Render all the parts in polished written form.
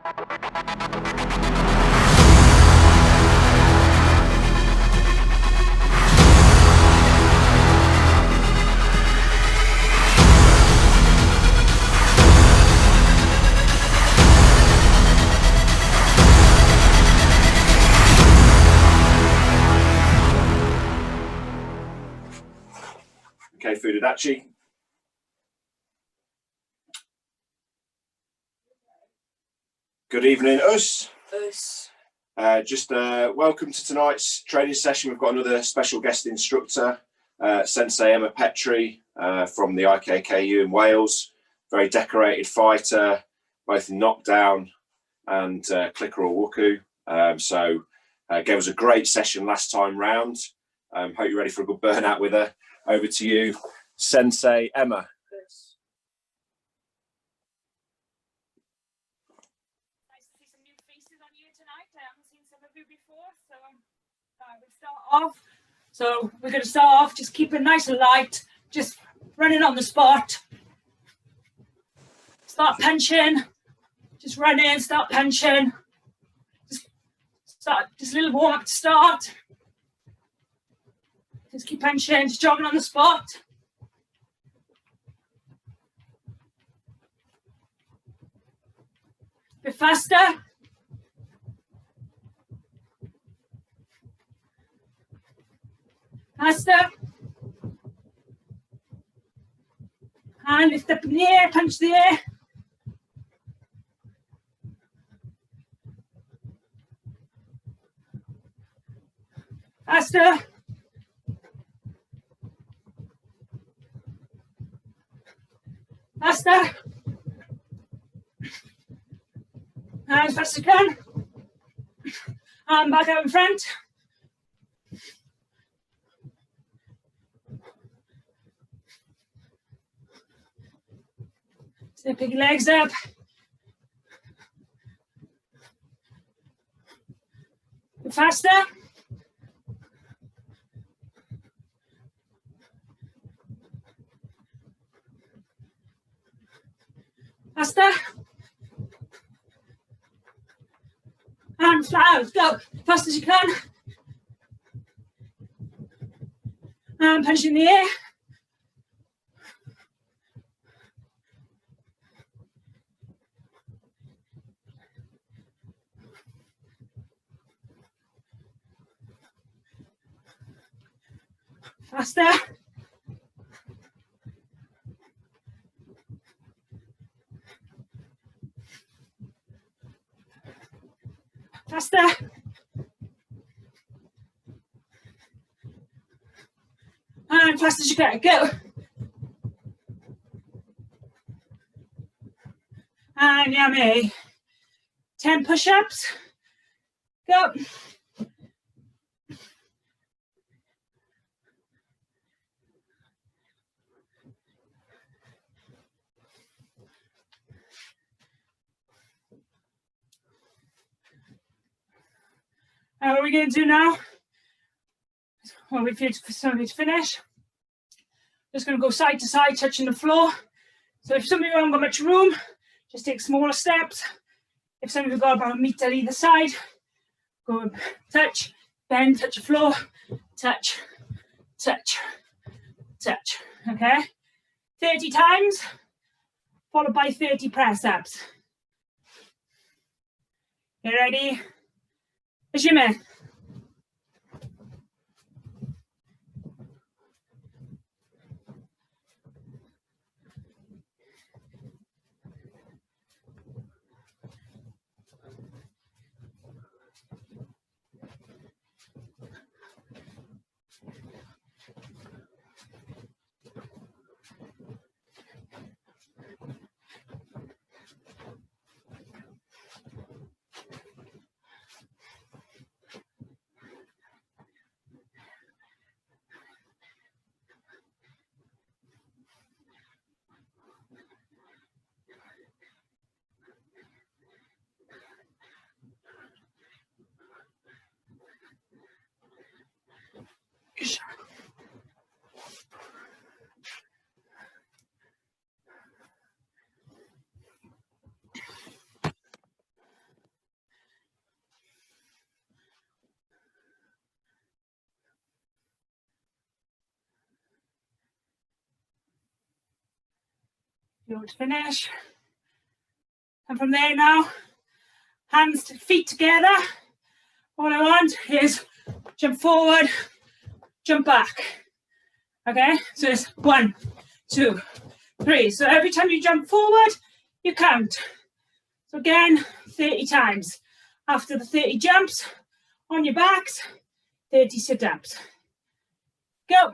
Okay, Furudachi. Good evening, us. Welcome to tonight's training session. We've got another special guest instructor, Sensei Emma Petrie from the IKKU in Wales. Very decorated fighter, both in Knockdown and Clicker or Wuku. Gave us a great session last time round. Hope you're ready for a good burnout with her. Over to you, Sensei Emma. Nice to see some new faces on you tonight. I haven't seen some of you before, so we'll start off. So we're going to start off, just keep it nice and light, just running on the spot. Start punching, just run in, start punching. Just a little warm up to start. Just keep punching, just jogging on the spot. A bit faster. Faster. And lift up in the air, punch the air. Faster. Faster. And as fast as you can. And back out in front. So pick your legs up. Bit faster. Faster. And flat out, go, fast as you can. And punch in the air. Faster. Faster. And fast as you can, go. And yummy. 10 push-ups. Go. What are we going to do now? Well, we wait for somebody to finish. Just going to go side to side, touching the floor. So if some of you haven't got much room, just take smaller steps. If some of you got about a meter either side, go and touch, bend, touch the floor, touch, touch, touch. Okay? 30 times, followed by 30 press-ups. You ready? Jimmy. You'll finish. And from there now, hands to feet together. All I want is jump forward, jump back. Okay, so it's 1, 2, 3. So every time you jump forward, you count. So again, 30 times. After the 30 jumps, on your backs, 30 sit-ups. Go.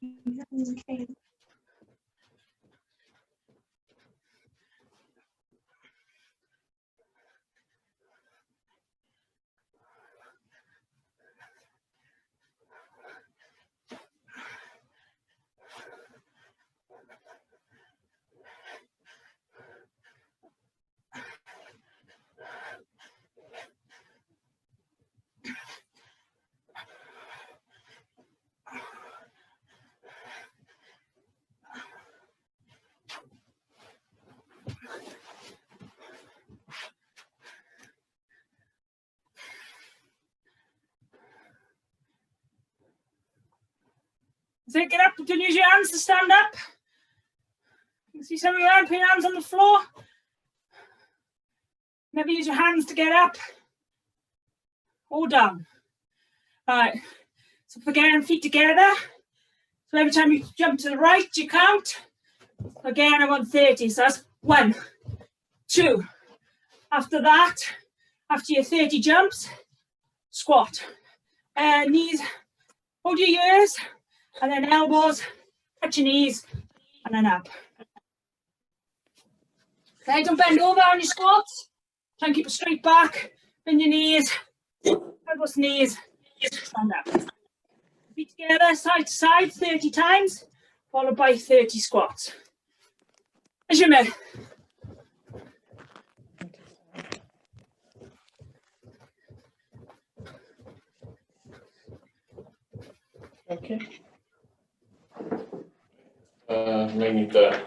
Okay. So get up, don't use your hands to stand up. You can see some of you around, put your hands on the floor. Never use your hands to get up or down. All right, so again, feet together. So every time you jump to the right, you count. Again, I want 30, so that's 1, 2. After that, after your 30 jumps, squat. Knees, hold your ears, and then elbows, touch your knees, and then up. Okay, don't bend over on your squats. Try and keep a straight back, bend your knees, elbows, knees, stand up. Feet together, side to side, 30 times, followed by 30 squats. As you may. Okay. We need to.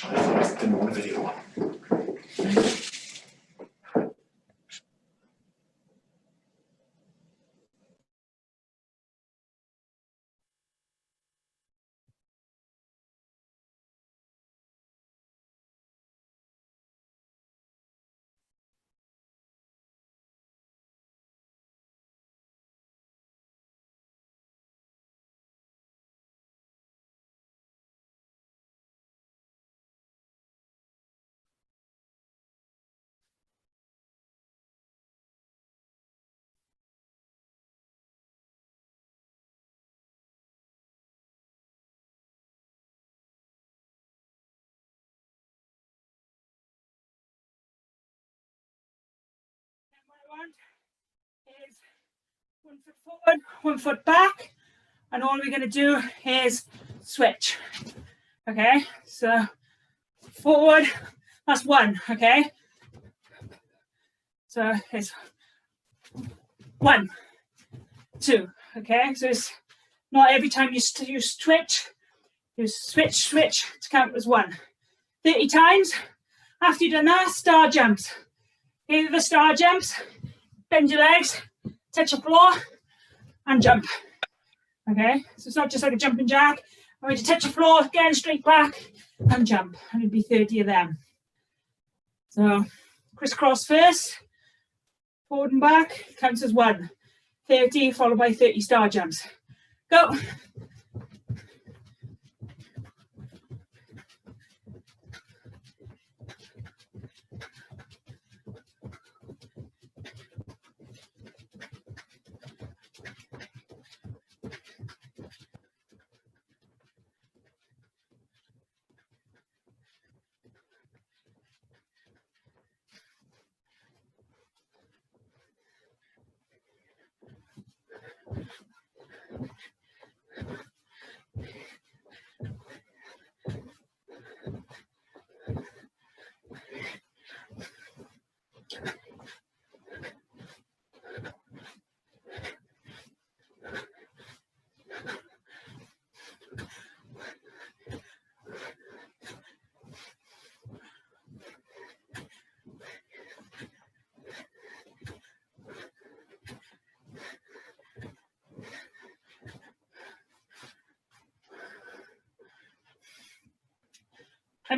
I didn't want a video one. Is 1 foot forward, 1 foot back, and all we're going to do is switch. Okay, so forward, that's 1. Okay, so it's 1, 2. Okay, so it's not every time you switch, you switch to count as 1. 30 times. After you've done that, star jumps. Okay, the star jumps. Bend your legs, touch the floor, and jump. Okay, so it's not just like a jumping jack. I want you to touch the floor, again, straight back, and jump. And it'd be 30 of them. So, crisscross first, forward and back, counts as 1. 30, followed by 30 star jumps. Go.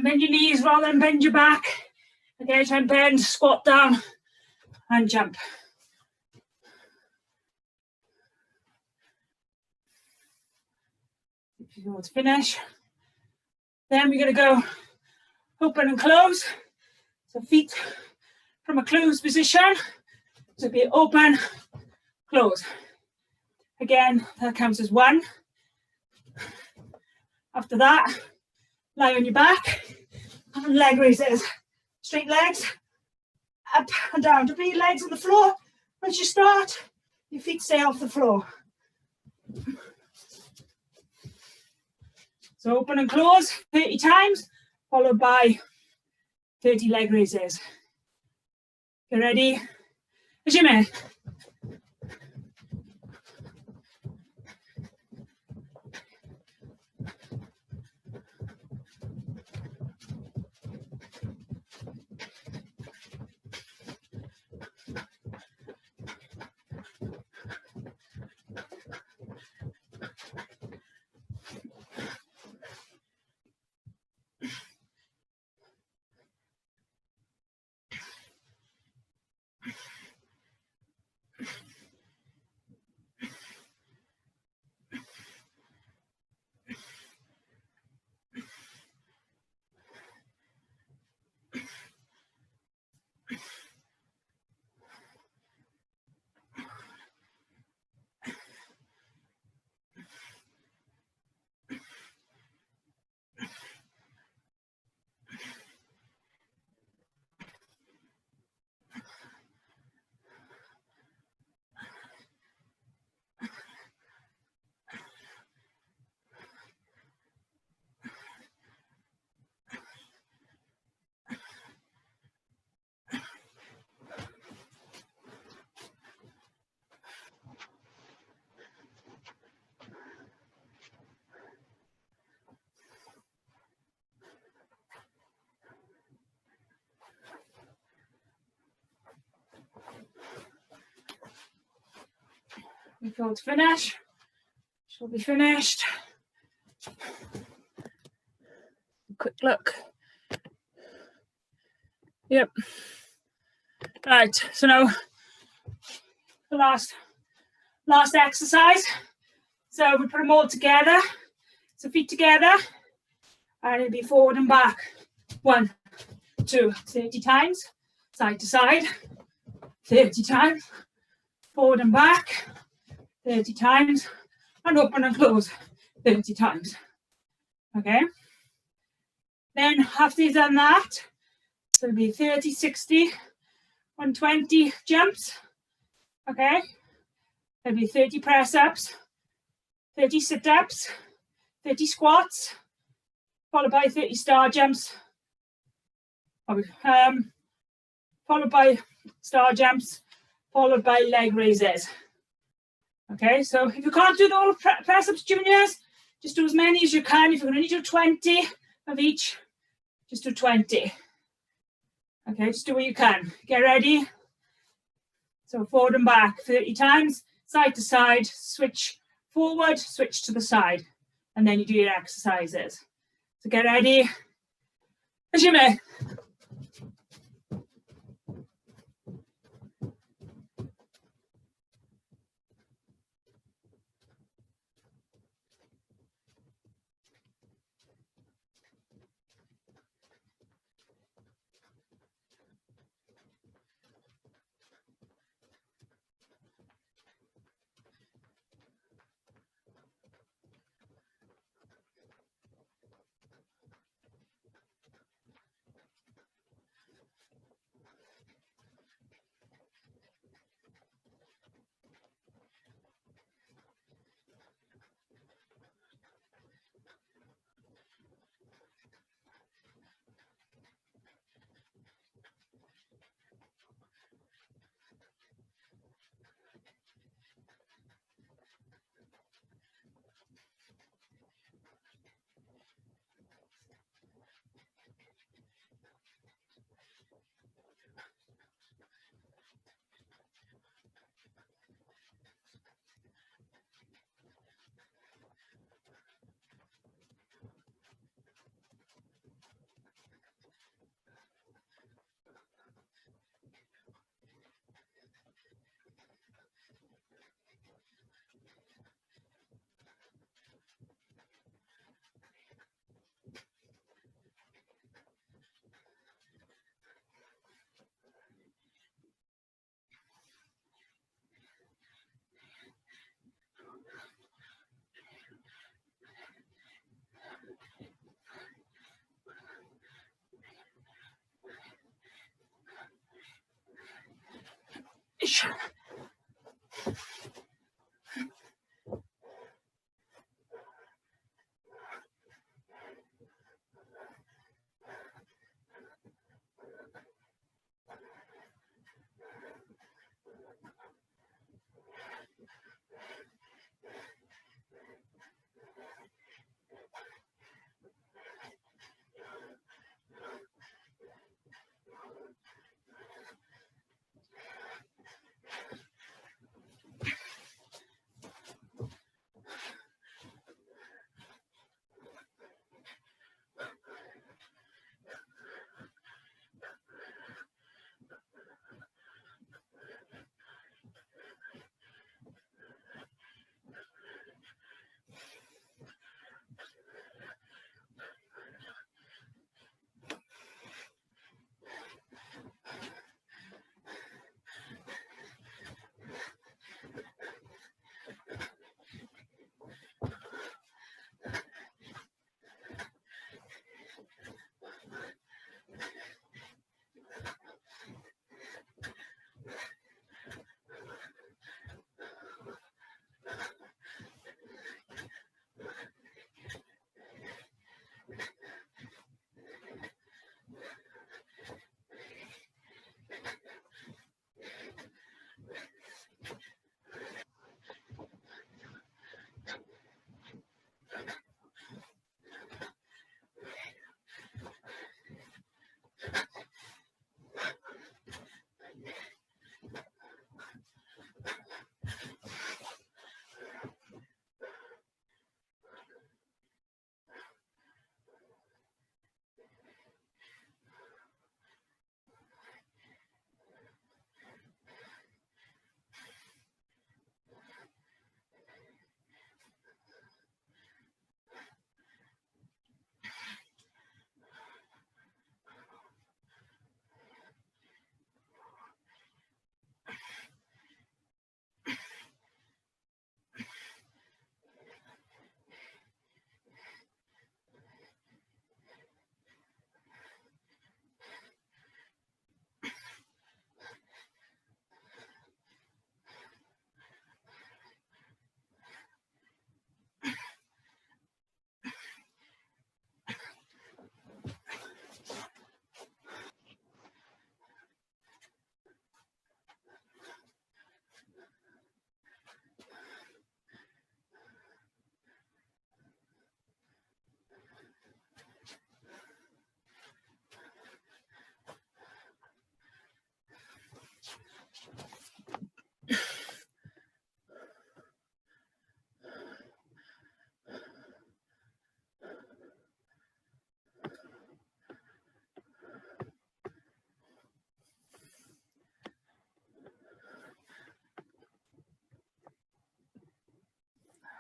bend your knees rather than bend your back. Okay, try and bend, squat down, and jump. If you want to finish. Then we're going to go open and close. So feet from a closed position. So be open, close. Again, that counts as 1. After that, lie on your back and leg raises. Straight legs, up and down. Don't put your legs on the floor. Once you start, your feet stay off the floor. So open and close 30 times, followed by 30 leg raises. You ready? Hajime. We go to finish. She'll be finished. Quick look. Yep. Right, so now the last exercise. So we put them all together. So feet together. And it'll be forward and back. 1, 2, 30 times. Side to side. 30 times. Forward and back. 30 times. And open and close 30 times. Okay. Then after you've done that, so it'll be 30, 60, 120 jumps. Okay. There'll be 30 press ups, 30 sit ups, 30 squats, followed by 30 star jumps. Followed by star jumps, followed by leg raises. Okay, so if you can't do the all press ups, juniors, just do as many as you can. If you're going to do 20 of each, just do 20. Okay, just do what you can. Get ready. So forward and back 30 times, side to side, switch forward, switch to the side, and then you do your exercises. So get ready. Hajime.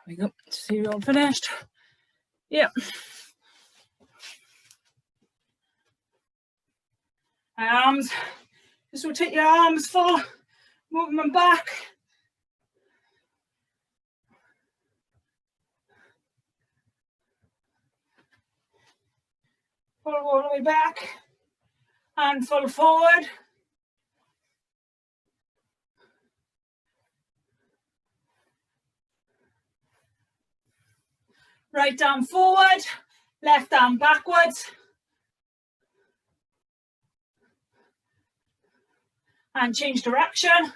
we go. See you all finished. Yep. Arms. Just rotate your arms full. Moving them back. Pull all the way back. And full forward. Right arm forward, left arm backwards. And change direction.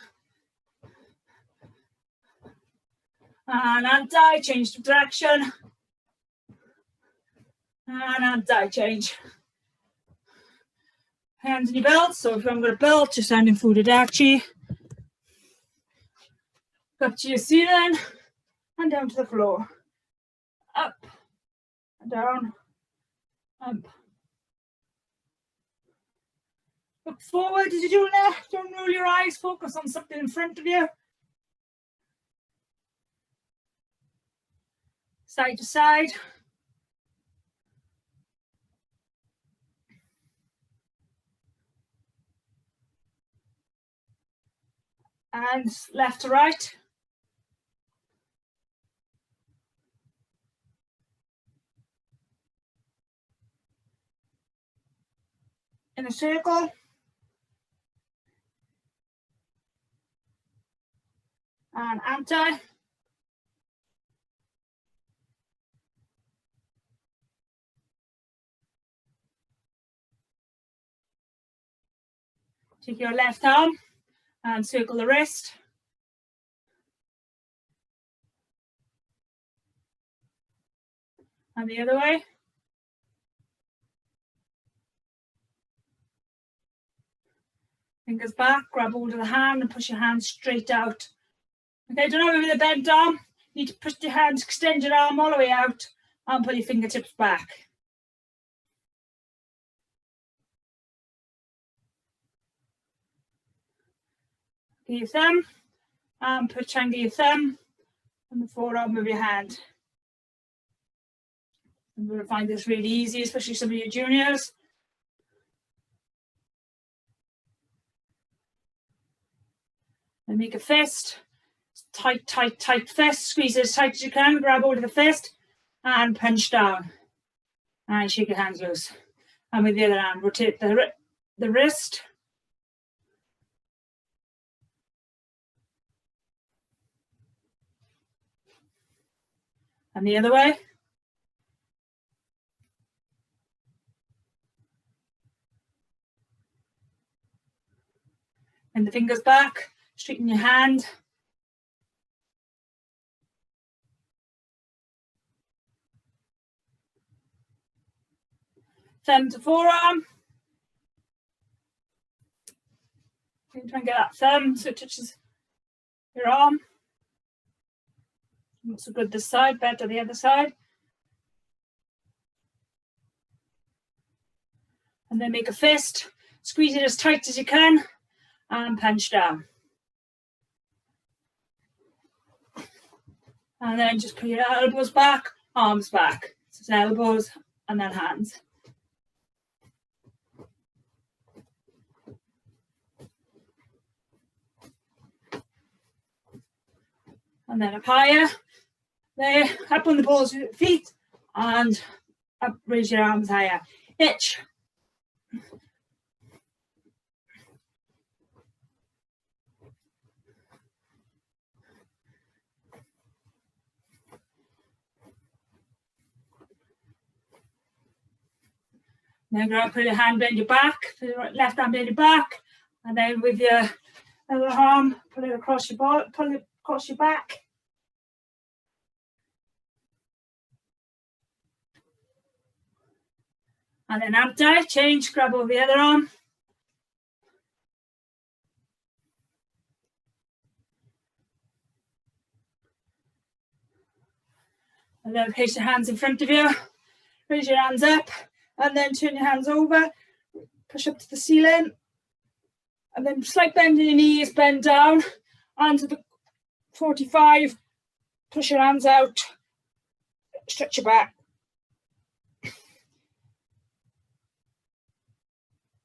And anti, change direction. And anti, change. Hands in your belt. So if I'm going to belt, just hand in Fudachi. Up to your ceiling and down to the floor. Up, down, up. Look forward as you're doing that. Don't roll your eyes. Focus on something in front of you. Side to side. And left to right. In a circle. And anti. Take your left arm and circle the wrist. And the other way. Fingers back, grab hold of the hand and push your hand straight out. Okay, don't know with the bent arm. You need to push your hands, extend your arm all the way out and pull your fingertips back. Get your thumb and try and get your thumb on the forearm of your hand. I'm going to find this really easy, especially some of your juniors. And make a fist, tight, tight, tight fist. Squeeze it as tight as you can. Grab hold of the fist and punch down. And shake your hands loose. And with the other hand, rotate the wrist. And the other way. And the fingers back. Straighten your hand. Thumb to forearm. You can try and get that thumb so it touches your arm. Not so good this side, better the other side. And then make a fist. Squeeze it as tight as you can and punch down. And then just put your elbows back, arms back. So it's elbows and then hands. And then up higher. There, up on the balls with your feet and up, raise your arms higher. Itch. Then grab, put your hand behind your back, put your left hand behind your back, and then with your other arm, pull it across your body, pull it across your back. And then anti, change, grab over the other arm. And then place your hands in front of you, raise your hands up. And then turn your hands over, push up to the ceiling, and then slight bend in your knees, bend down onto the 45, push your hands out, stretch your back.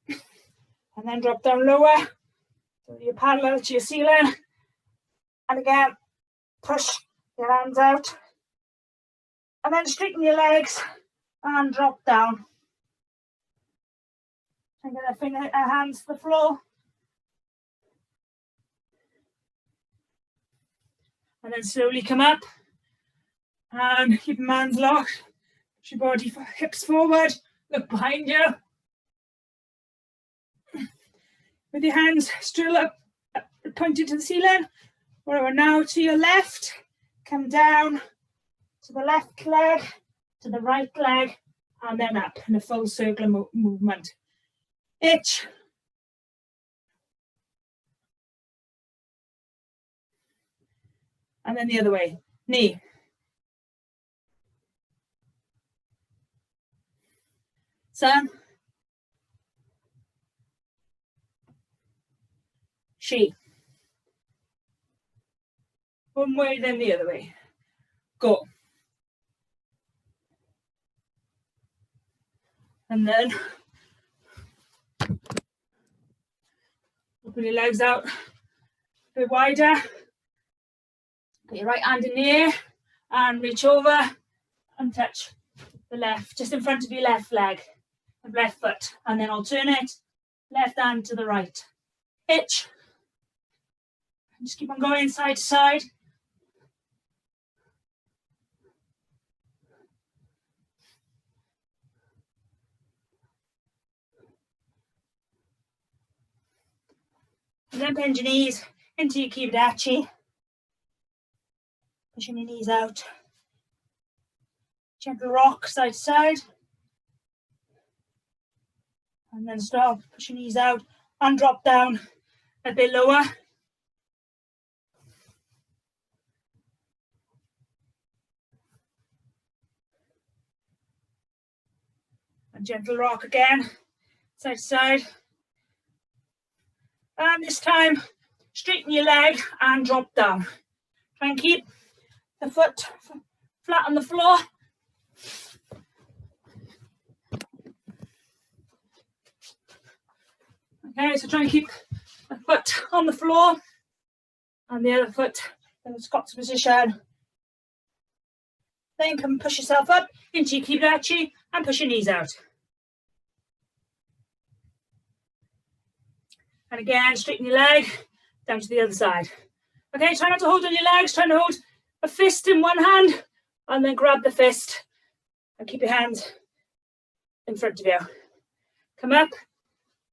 And then drop down lower, so you're parallel to your ceiling. And again, push your hands out. And then straighten your legs and drop down. And get our hands to the floor. And then slowly come up. And keep your hands locked. Push your body hips forward. Look behind you. With your hands still up, pointed to the ceiling. Or now to your left. Come down to the left leg, to the right leg, and then up in a full circle movement. Itch. And then the other way. Knee. Sun. She. One way, then the other way. Go. And then open your legs out a bit wider. Put your right hand in the air and reach over and touch the left, just in front of your left leg, and left foot. And then alternate, left hand to the right. Hitch. And just keep on going side to side. And then bend your knees into your Kibidachi. Pushing your knees out. Gentle rock side to side. And then stop, push your knees out and drop down a bit lower. And gentle rock again, side to side. And this time, straighten your leg and drop down. Try and keep the foot flat on the floor. Okay, so try and keep the foot on the floor and the other foot in the Scots position. Then come push yourself up into your Kibidachi and push your knees out. And again, straighten your leg down to the other side. Okay, try not to hold on your legs, try to hold a fist in one hand and then grab the fist and keep your hands in front of you. Come up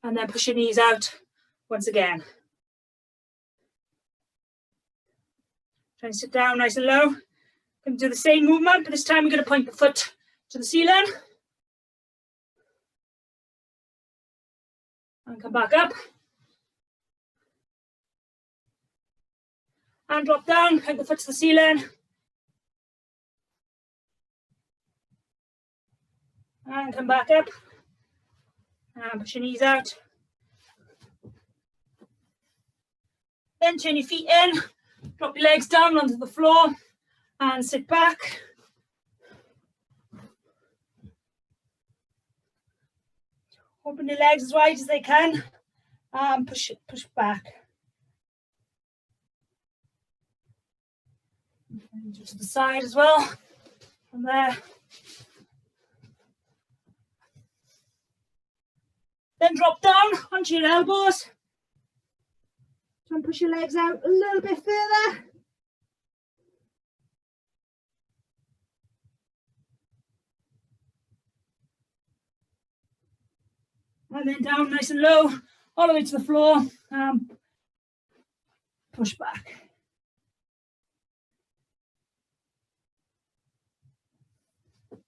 and then push your knees out once again. Try and sit down nice and low. Going to do the same movement, but this time we're going to point the foot to the ceiling. And come back up. And drop down, point the foot to the ceiling. And come back up. And push your knees out. Then turn your feet in. Drop your legs down onto the floor. And sit back. Open your legs as wide as they can. And push back. And to the side as well. From there. Then drop down onto your elbows. Try and push your legs out a little bit further. And then down nice and low, all the way to the floor. Push back.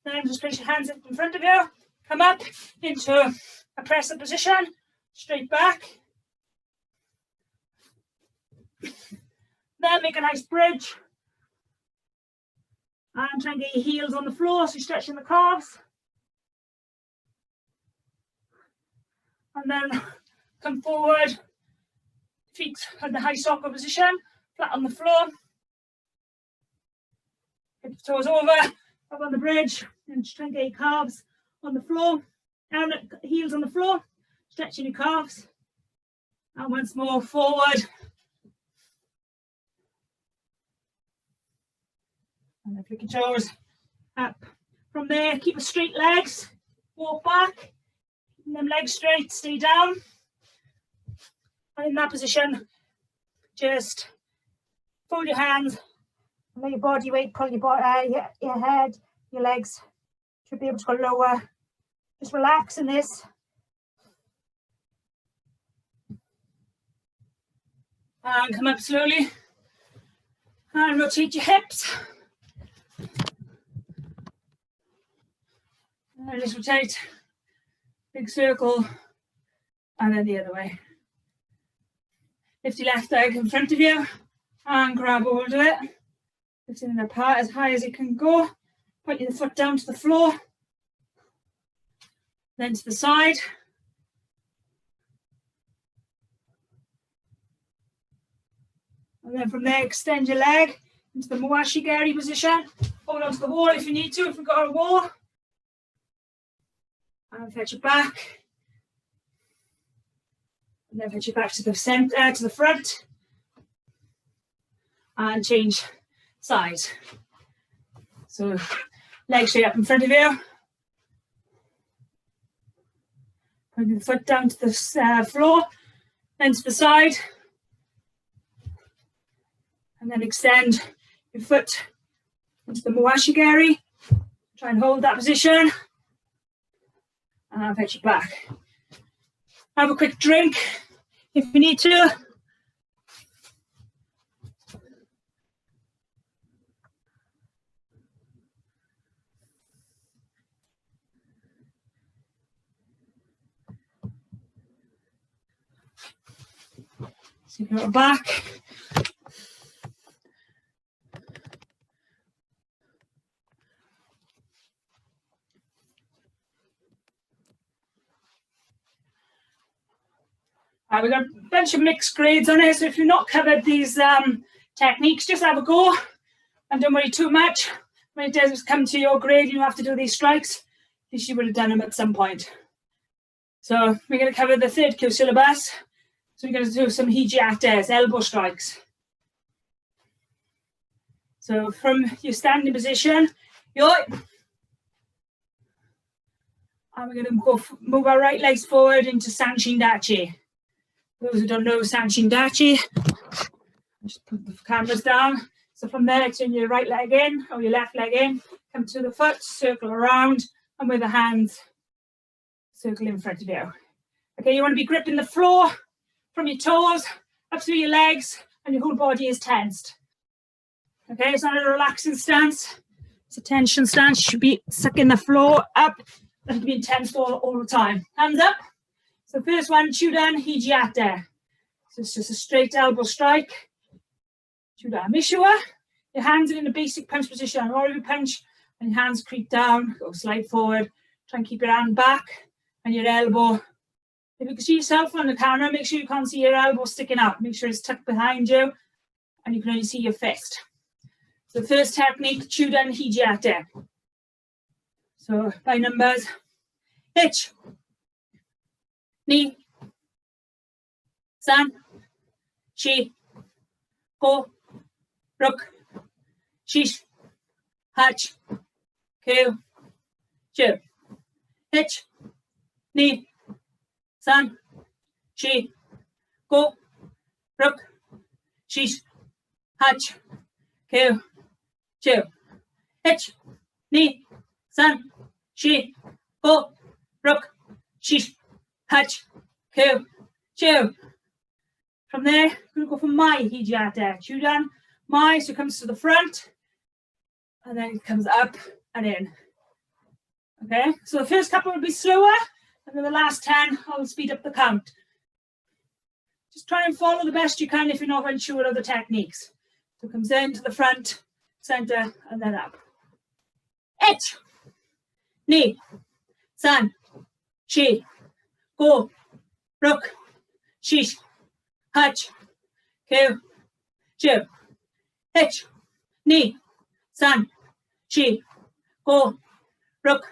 Then just place your hands in front of you. Come up into a press-up position. Straight back. Then make a nice bridge. And try and get your heels on the floor, so you're stretching the calves. And then come forward, feet in the high soccer position, flat on the floor. Get your toes over, up on the bridge, and just try and get your calves on the floor, and heels on the floor, stretching your calves. And once more, forward. And then flick your toes up. From there, keep the straight legs, walk back, keep them legs straight, stay down. And in that position, just fold your hands, and let your body weight pull your head, your legs should be able to go lower. Just relax in this. And come up slowly. And rotate your hips. And just rotate. Big circle. And then the other way. Lift your left leg in front of you. And grab hold of it. Lifting it apart as high as you can go. Pointing the foot down to the floor. Then to the side. And then from there, extend your leg into the Moashigiri position. Hold onto the wall if you need to, if you've got a wall. And fetch it back. And then fetch it back to the center, to the front. And change sides. So, leg straight up in front of you. Putting the foot down to the floor, then to the side. And then extend your foot into the Moashigiri. Try and hold that position. And I'll fetch it back. Have a quick drink if you need to. So you go back. We've got a bunch of mixed grades on it, so if you've not covered these techniques, just have a go and don't worry too much. When it does come to your grade, you have to do these strikes. At least you would have done them at some point. So we're going to cover the third Q syllabus. So we're going to do some hijiates, elbow strikes. So from your standing position, and we're going to move our right legs forward into Sanshin Dachi. Those who don't know Sanshin Dachi, just put the cameras down. So from there, turn your right leg in or your left leg in, come to the foot, circle around, and with the hands, circle in front of you. Okay, you want to be gripping the floor from your toes up through your legs, and your whole body is tensed. Okay, it's not a relaxing stance, it's a tension stance. You should be sucking the floor up and being tensed all the time. Hands up. So first one, Shodan hijiate. So it's just a straight elbow strike. Shodan Mishua. Your hands are in a basic punch position. Warrior punch, and your hands creep down, go slide forward. Try and keep your hand back and your elbow. If you can see yourself on the camera, make sure you can't see your elbow sticking out. Make sure it's tucked behind you and you can only see your fist. So the first technique, Shodan hijiate. So by numbers, ich, ni, san, shi, go, ruk, shish, hach, ku, chu. Ich, ni, san, shi, go, ruk, shish, hach, ku, chu. Ich, ni, san, shi, go, ruk, shish, hach, ku, chu. From there, we're going to go for my hijiate. Shodan, my, so it comes to the front, and then it comes up and in. Okay, so the first couple will be slower, and then the last 10, I'll speed up the count. Just try and follow the best you can if you're not unsure of the techniques. So it comes in to the front, center, and then up. Ich, ni, san, shi, go, ruk, shish, hach, ku, chu. Ich, ni, san, Shi, Go, Rook,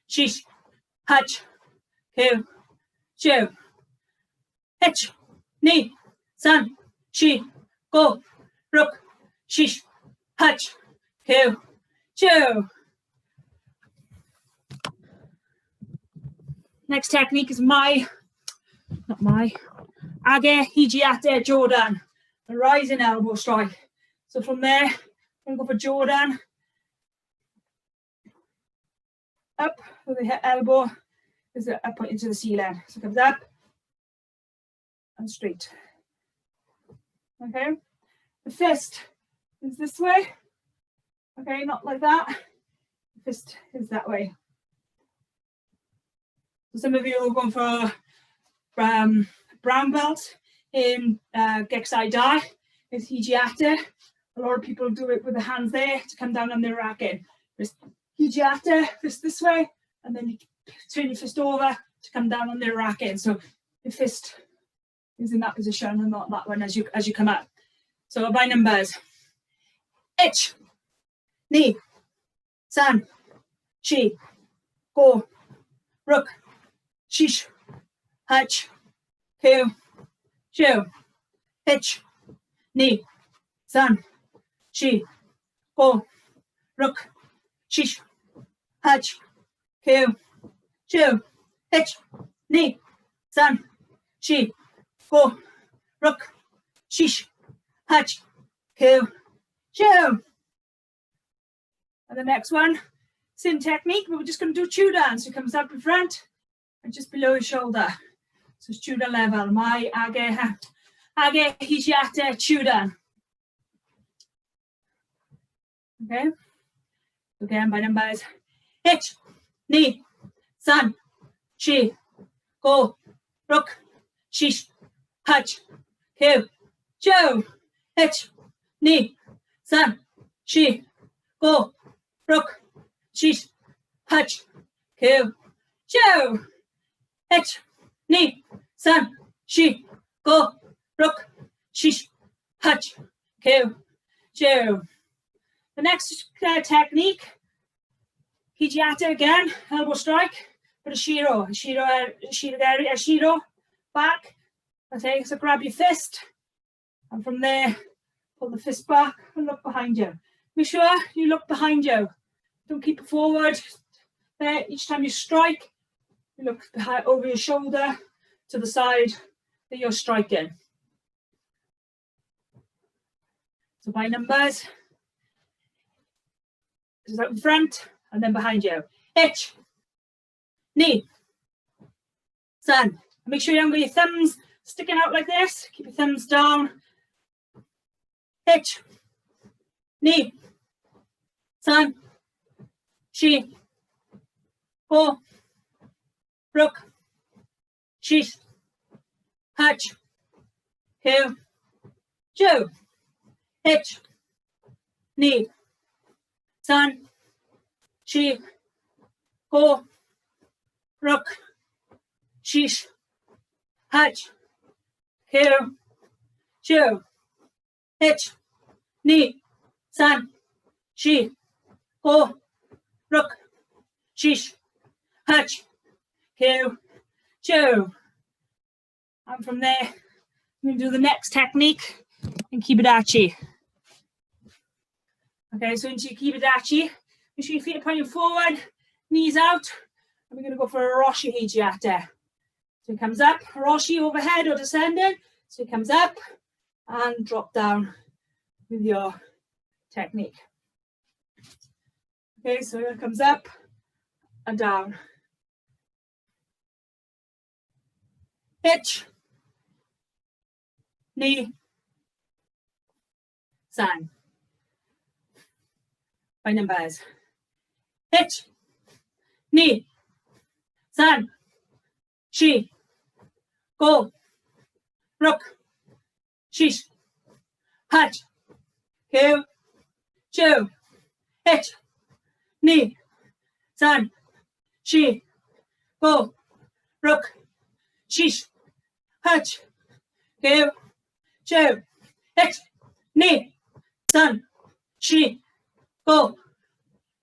Shish, Hutch, Kyu, Chu, Hitch, Ni, San, Shi, Go, Rook, Shish, Hutch, Kyu, Chu. Next technique is Age Hijiate Jodan, a rising elbow strike. So from there, I'm going to go for Jodan. Up with the elbow is up into the ceiling. So it comes up and straight. Okay. The fist is this way. Okay, not like that. The fist is that way. So some of you are going for brown belt in Geksai Dai. It's Hijiata. A lot of people do it with the hands there to come down on their racket. Hijiata, fist this way, and then you turn your fist over to come down on their racket. So your fist is in that position and not that one as you come up. So by numbers. Ich, Ni, San, Shi, Go, Rook, Shish, Hutch, Kyu, Chu, Ich, Ni, San, Shi, Go, Rook, Shish, Hutch, Kyu, Chu, Ich, Ni, San, Shi, Go, Rook, Shish, Hutch, Kyu, Chu. And the next one, same technique, but we're just going to do Shodan. So it comes up in front and just below your shoulder. So it's Shodan level. My Age Hijiate Shodan. Okay. Again by numbers. Ich, Ni, San, Shi, Go, Rook, Shish, Hutch, Kyu, Chu. Ich, Ni, San, Shi, Go, Rook, Shish, Hutch, Kyu, Chu. Ich, Ni, San, Shi, Go, Rook, Shish, Hutch, Kyu, Chu. The next technique, Hijiata again, elbow strike, but a shiro back. Okay, so grab your fist, and from there, pull the fist back and look behind you. Make sure you look behind you. Don't keep it forward. There, each time you strike, you look behind, over your shoulder to the side that you're striking. So by numbers. Just out in front and then behind you. Ich, Ni, San. Make sure you haven't got your thumbs sticking out like this. Keep your thumbs down. Ich, Ni, San, Shi, Go, Rook, Shish, Hutch, Kyu, Chu. Ich, Ni, San, Shi, Go, Rook, Shish, Hutch, Kyu, Chu. Ich, Ni, San, Shi, Go, Rook, Shish, Hutch, Kyu, Chu. And from there, I'm going to do the next technique in Kibidachi. Okay, so into your Kibidachi, make sure your feet are pointing forward, knees out, and we're going to go for a Roshi Hijiata. So it comes up, Roshi overhead or descending, so it comes up and drop down with your technique. Okay, so it comes up and down. Ich, Ni, San. By numbers. Ich, Ni, San, Shi, Go, Rook, Shish, Hutch, Kyu, Chu. Ich, Ni, San, Shi, Go, Rook, Shish, Hutch, Kyu, Chu. Ich, Ni, San, Shi, Go,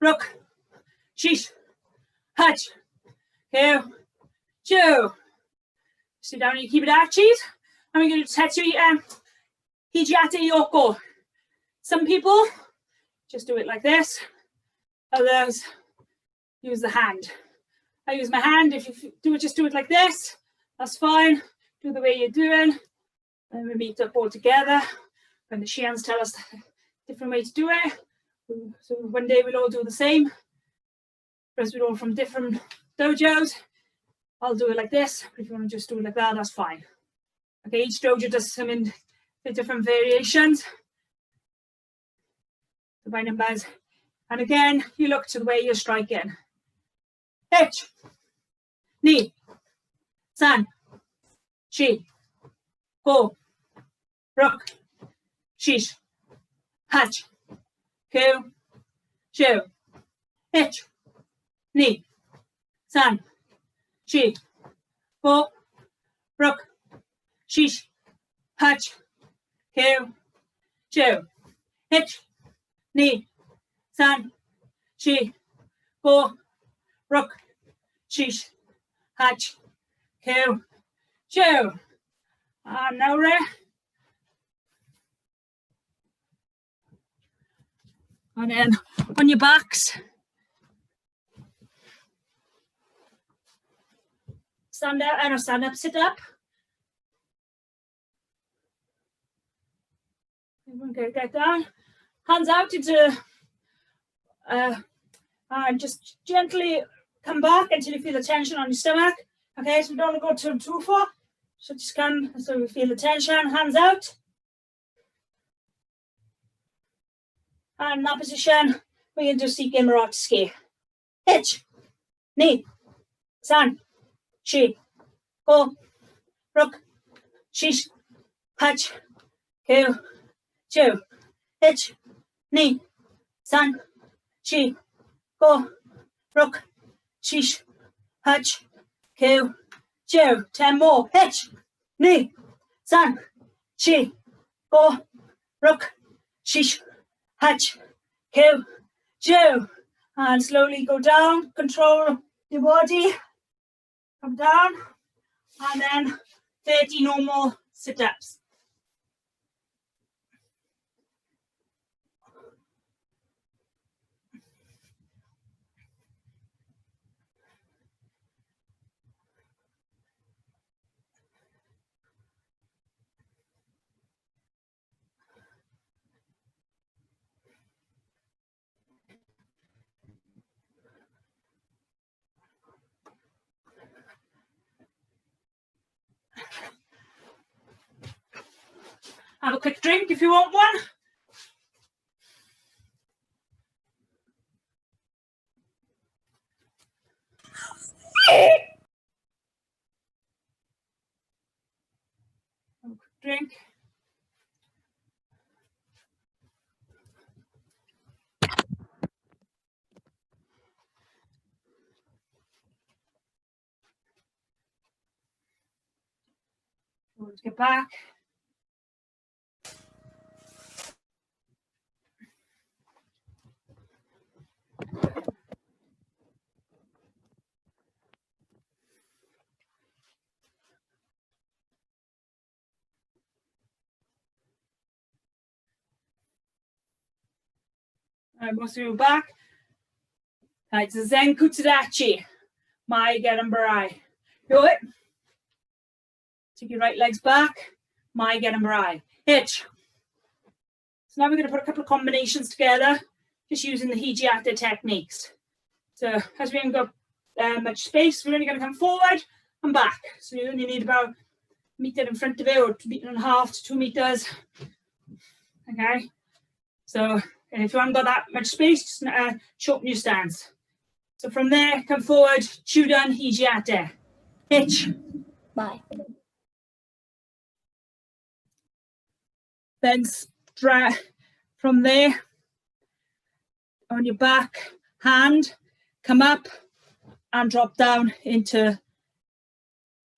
Rook, Shish, Hutch, Kyo, Joe. Sit down and keep it arches. And we're going to Tetsu Hijiate Yoko. Some people just do it like this. Others use the hand. I use my hand. If you do it, just do it like this. That's fine. Do the way you're doing. And we meet up all together. When the Shihans tell us a different way to do it. So one day we'll all do the same. Whereas we're all from different dojos. I'll do it like this. If you want to just do it like that, that's fine. Okay, each dojo does some in the different variations. The by numbers. And again, you look to the way you're striking. Hitch, knee, san, shi, go, rook, shish, hatch, ku, shu, hitch, knee, san, shi, go, rook, shish, hatch, ku, shu, hitch, knee, san, shi, go, rook, shish, hatch, ku, shu. And now re. And then on your backs. Stand out, and stand up, sit up. Everyone get down. Hands out into and just gently come back until you feel the tension on your stomach. Okay, so we don't want to go too far. So just come so we feel the tension, hands out. And in that position, we can just seek Imaratsuki. Hitch, knee, san, shi, go, rook, shish, hatch, ku, shu, hitch, knee, san, shi, go, rook, shish, hatch, ku, shu. 10 more. Hitch, knee, san, shi, go, rook, shish, hatch, ku, shu. And slowly go down, control your body, come down, and then 30 normal sit-ups. Have a quick drink if you want one. Have a quick drink. Let's get back. Most of you back. Right, so Zen Kutsudachi. Mai Gerambarai. Do it. Take your right legs back. Mai Gerambarai. Hitch. So now we're going to put a couple of combinations together, just using the Hijiate techniques. So as we haven't got much space, we're only going to come forward and back. So you only need about a meter in front of it, or 1.5 meters to 2 meters. Okay. So if you haven't got that much space, just shorten your stance. So from there, come forward, Shodan Hijiate. Hitch. Bye. Then from there, on your back, hand, come up and drop down into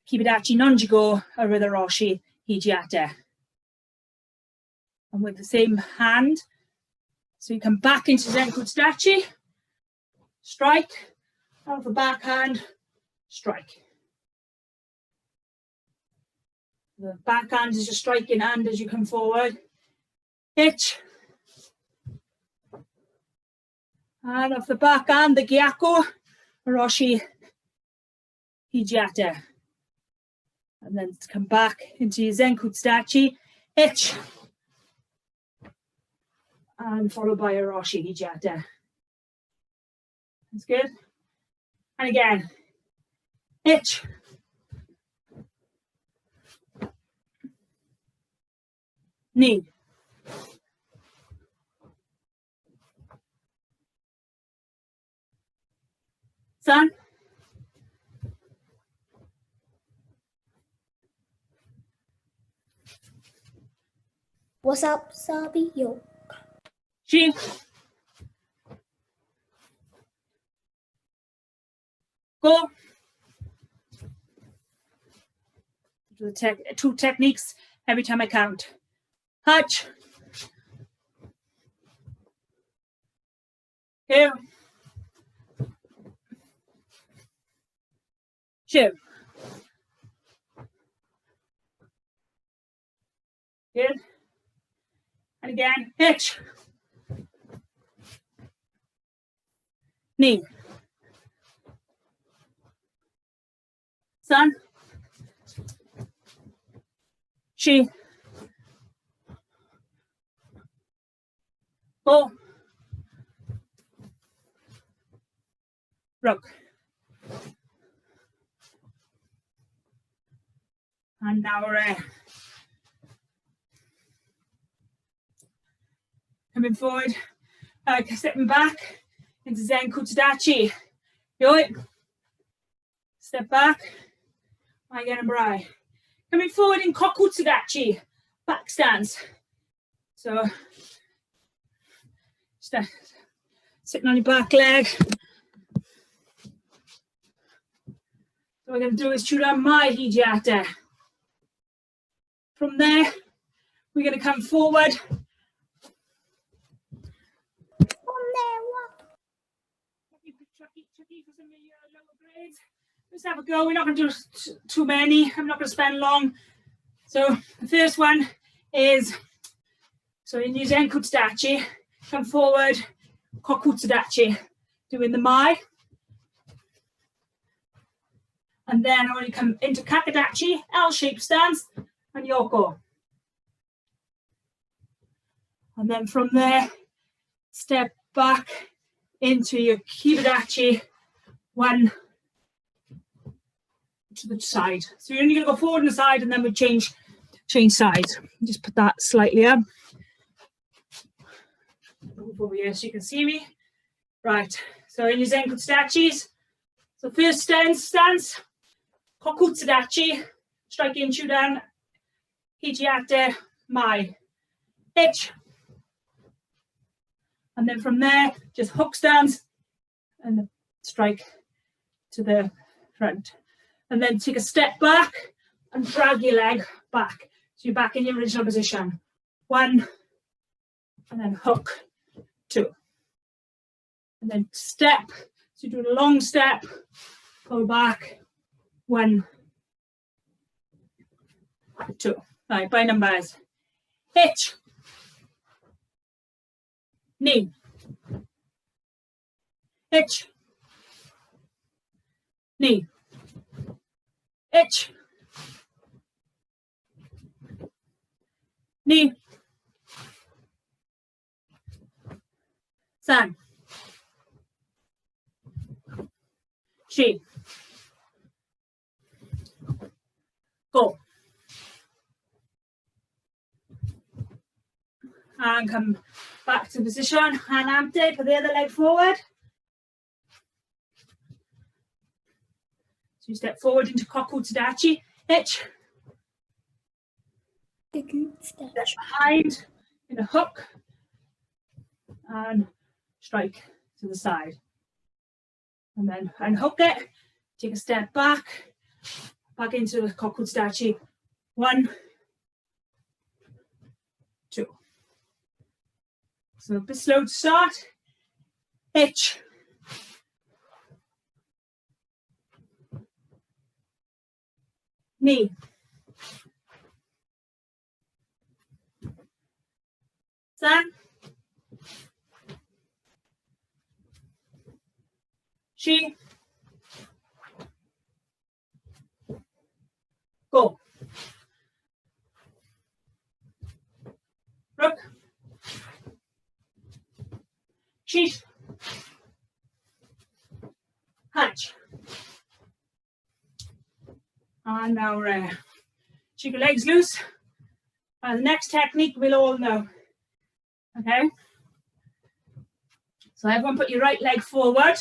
Kibidachi Nonjigo Aridoroshi Hijiate. And with the same hand, so you come back into Zen Kutsudachi, strike, out of the backhand, strike. The backhand is your striking hand as you come forward. Hitch. And off the backhand, the Gyako, Oroshi, Hijiata. And then come back into your Zenkutsudachi, hitch. And followed by Oroshi, Hijiata. That's good. And again, hitch. Knee. San. What's up, Sabi? Yo. Shi. Go. Do the two techniques every time I count. Hutch. Here. Two. Good. And again, hitch. Knee. San. Shi. Go. Rook. And now we're coming forward, stepping back into Zen Kutsudachi. Yoi. Step back. Again and Brai. Coming forward in Kokutsudachi. Back stance. So, sitting on your back leg. So what we're going to do is Shodan Mai Hijiata. From there, we're going to come forward. Chucky for some of your lower grades. Let's have a go. We're not going to do too many. I'm not going to spend long. So the first one is, so in your Zen Kutsudachi, come forward, Kokutsudachi, doing the Mai. And then I want to come into Kakadachi, L-shaped stance, and Yoko. And then from there, step back into your Kibadachi, one to the side. So you're only going to go forward and the side, and then we change sides. Just put that slightly up. Move over here so you can see me. Right, so in your Zen Kutsudachis, so first stance, Kokutsudachi, striking Shodan, Hijiate, Mai, hitch. And then from there, just hook stance and strike to the front. And then take a step back and drag your leg back. So you're back in your original position. One, and then hook, two. And then step, so you do a long step, go back, one, two. Right, by numbers. Hitch. Knee. Hitch. Knee. Hitch. Knee. San. Shi. Go. And come back to position, hand empty, put the other leg forward. So you step forward into Kokutsudachi, hitch. Step behind in a hook and strike to the side. And then unhook it, take a step back into the Kokutsudachi. One, two. So a bit slow to start. Hitch, knee. San, Shi, go. Rook, Shish, Hatch. And now shake your legs loose. And the next technique we'll all know. Okay? So everyone put your right leg forward.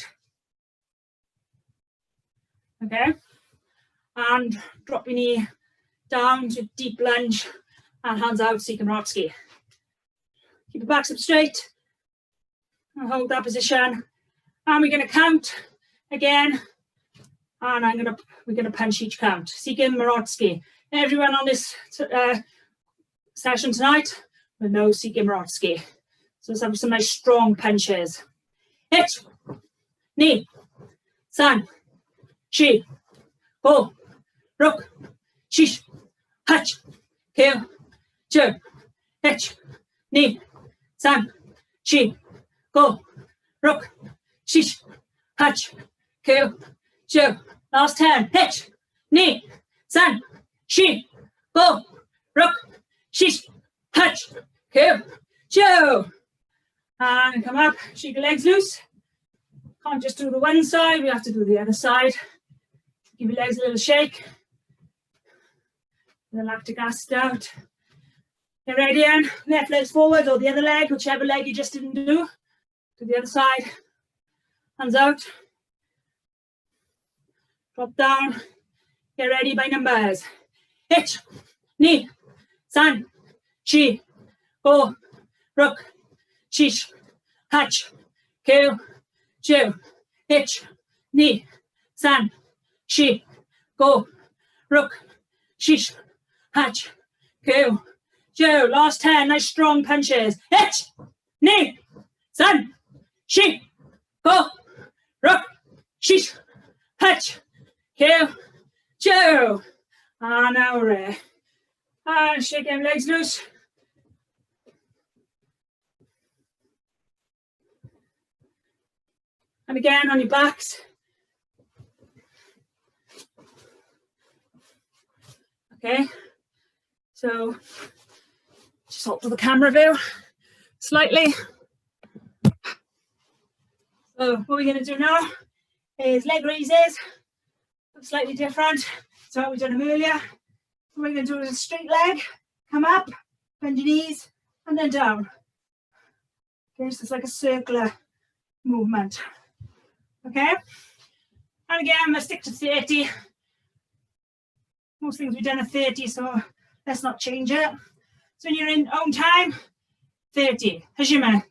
Okay? And drop your knee down to deep lunge and hands out, Sikamarotsky. Keep your backs up straight and hold that position. And we're going to count again. And we're going to punch each count. Sikamarotsky. Everyone on this session tonight will know Sikamarotsky. So let's have some nice strong punches. Hit, knee, san, shi, go, rook, shish, hatch, kill, two, hit, knee, san, shi, go, rook, shish, hatch, kill, two. Last 10. Hit, knee, san, shi, go, rook, shish, hatch, kill, two. And come up, shake your legs loose. Can't just do the one side, we have to do the other side. Give your legs a little shake. The lactic acid out. Get ready in, left leg's forward or the other leg, whichever leg you just didn't do. To the other side, hands out. Drop down, get ready by numbers. Hit, knee, san, shi, go, rook, shish, hatch, kill, two, hitch, knee, san, shi, go, rook, shish, hatch, kill, two. Last 10, nice strong punches. Hitch, knee, san, shi, go, rook, shish, hatch, kill, two. And now we're and shake them legs loose. And again on your backs. Okay, so just alter the camera view slightly. So what we're going to do now is leg raises, slightly different. So what we've done earlier. What we're going to do is a straight leg, come up, bend your knees, and then down. Okay, so it's like a circular movement. Okay, and again, let's stick to 30. Most things we've done are 30, so let's not change it. So when you're in own time, 30. Hajime.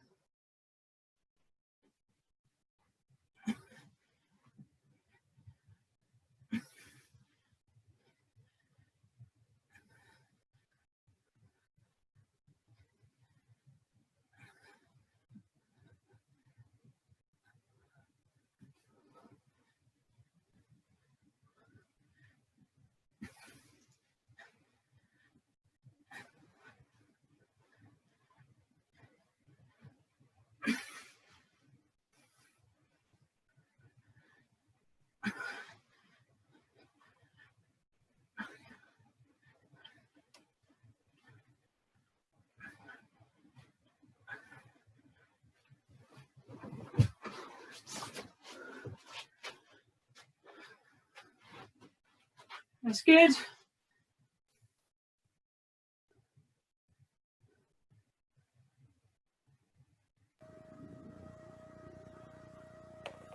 That's good.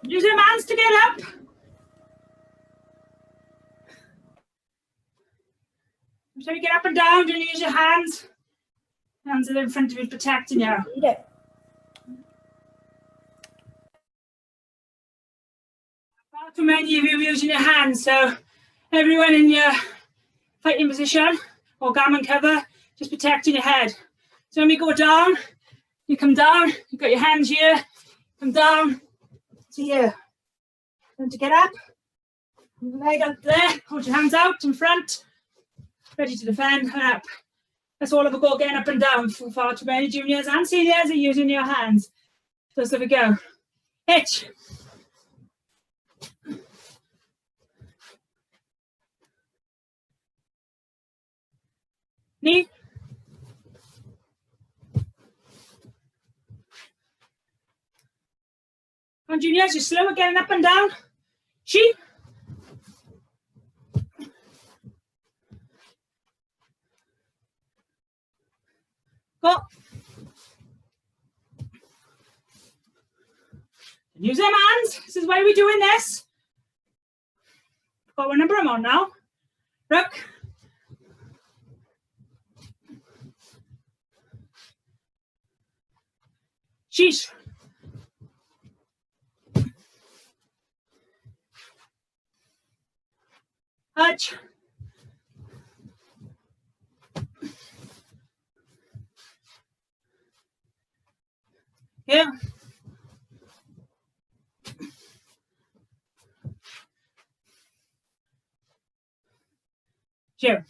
Use your hands to get up. So you get up and down, don't use your hands. Hands are in front of you protecting you. Yeah. Far too many of you using your hands, so everyone in your fighting position or gammon cover, just protecting your head. So when we go down, you come down, you've got your hands here, come down to here. Then to get up, leg up there, hold your hands out in front, ready to defend, and up. Let's all have a go getting up and down. For far too many juniors and seniors are using your hands. So there we go. Hitch. Knee. And juniors, you're slow at getting up and down. She. Go. Use them hands. This is why we're doing this. Got what number I'm on now. Rook. Sheesh. Hutch. Yeah. Sure.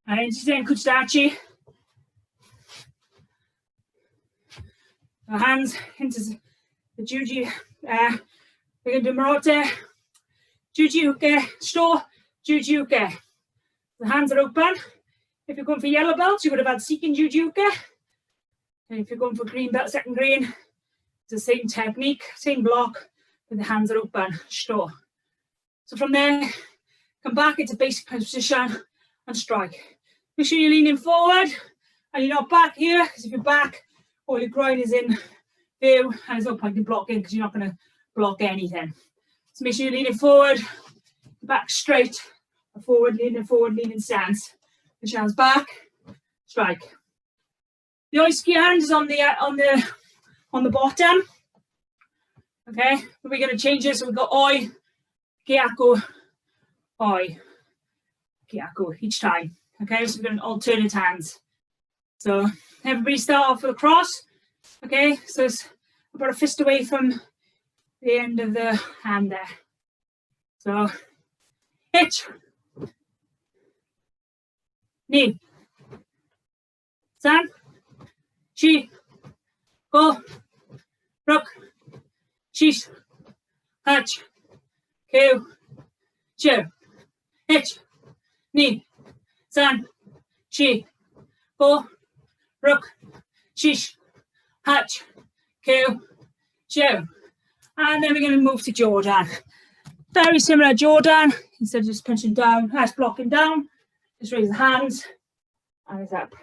And then Kuchdachi. Our hands into the Juji. We're going to do Marote, Jujiuke, Sto, Jujiuke. The hands are open. If you're going for yellow belts, you would have had Seeking Jujiuke. And if you're going for green belt, second green, it's the same technique, same block, but the hands are open, Sto. So from there, come back into basic position and strike. Make sure you're leaning forward and you're not back here, because if you're back, all your groin is in view and there's no point in blocking because you're not going to block anything. So make sure you're leaning forward, back straight, forward, leaning stance. Push hands back, strike. The oiski hand is on the bottom. Okay, we're going to change this. So we've got oi, kiaku, oi, kiaku each time. Okay, so we're going to alternate hands. So everybody start off with a cross. Okay, so it's about a fist away from the end of the hand there. So hitch, knee, san, chi, go, rook, shish, hatch, ku, chu, hitch, knee, san, chi, go, rook, shish, hatch, ku, chu. And then we're going to move to Jordan. Very similar Jordan. Instead of just punching down, that's blocking down. Just raise the hands and it's up.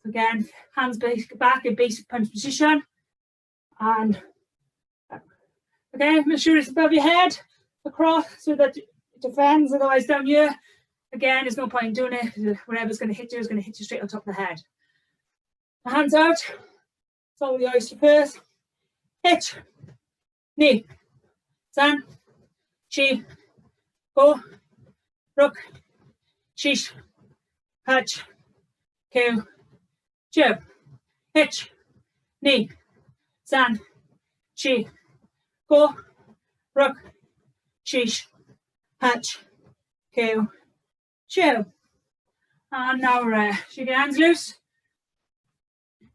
Again, hands back in basic punch position. And up. Okay, make sure it's above your head, across, so that it defends. Otherwise down here, again, there's no point in doing it. Whatever's going to hit you is going to hit you straight on top of the head. The hands out. Follow the oyster first. Hitch. Knee. San. Chi. Go. Rook. Shish. Hatch. Ku. Chu. Hitch. Knee. San. Chi. Go. Rook. Shish. Hatch. Ku. Chu. And now we're shake your hands loose.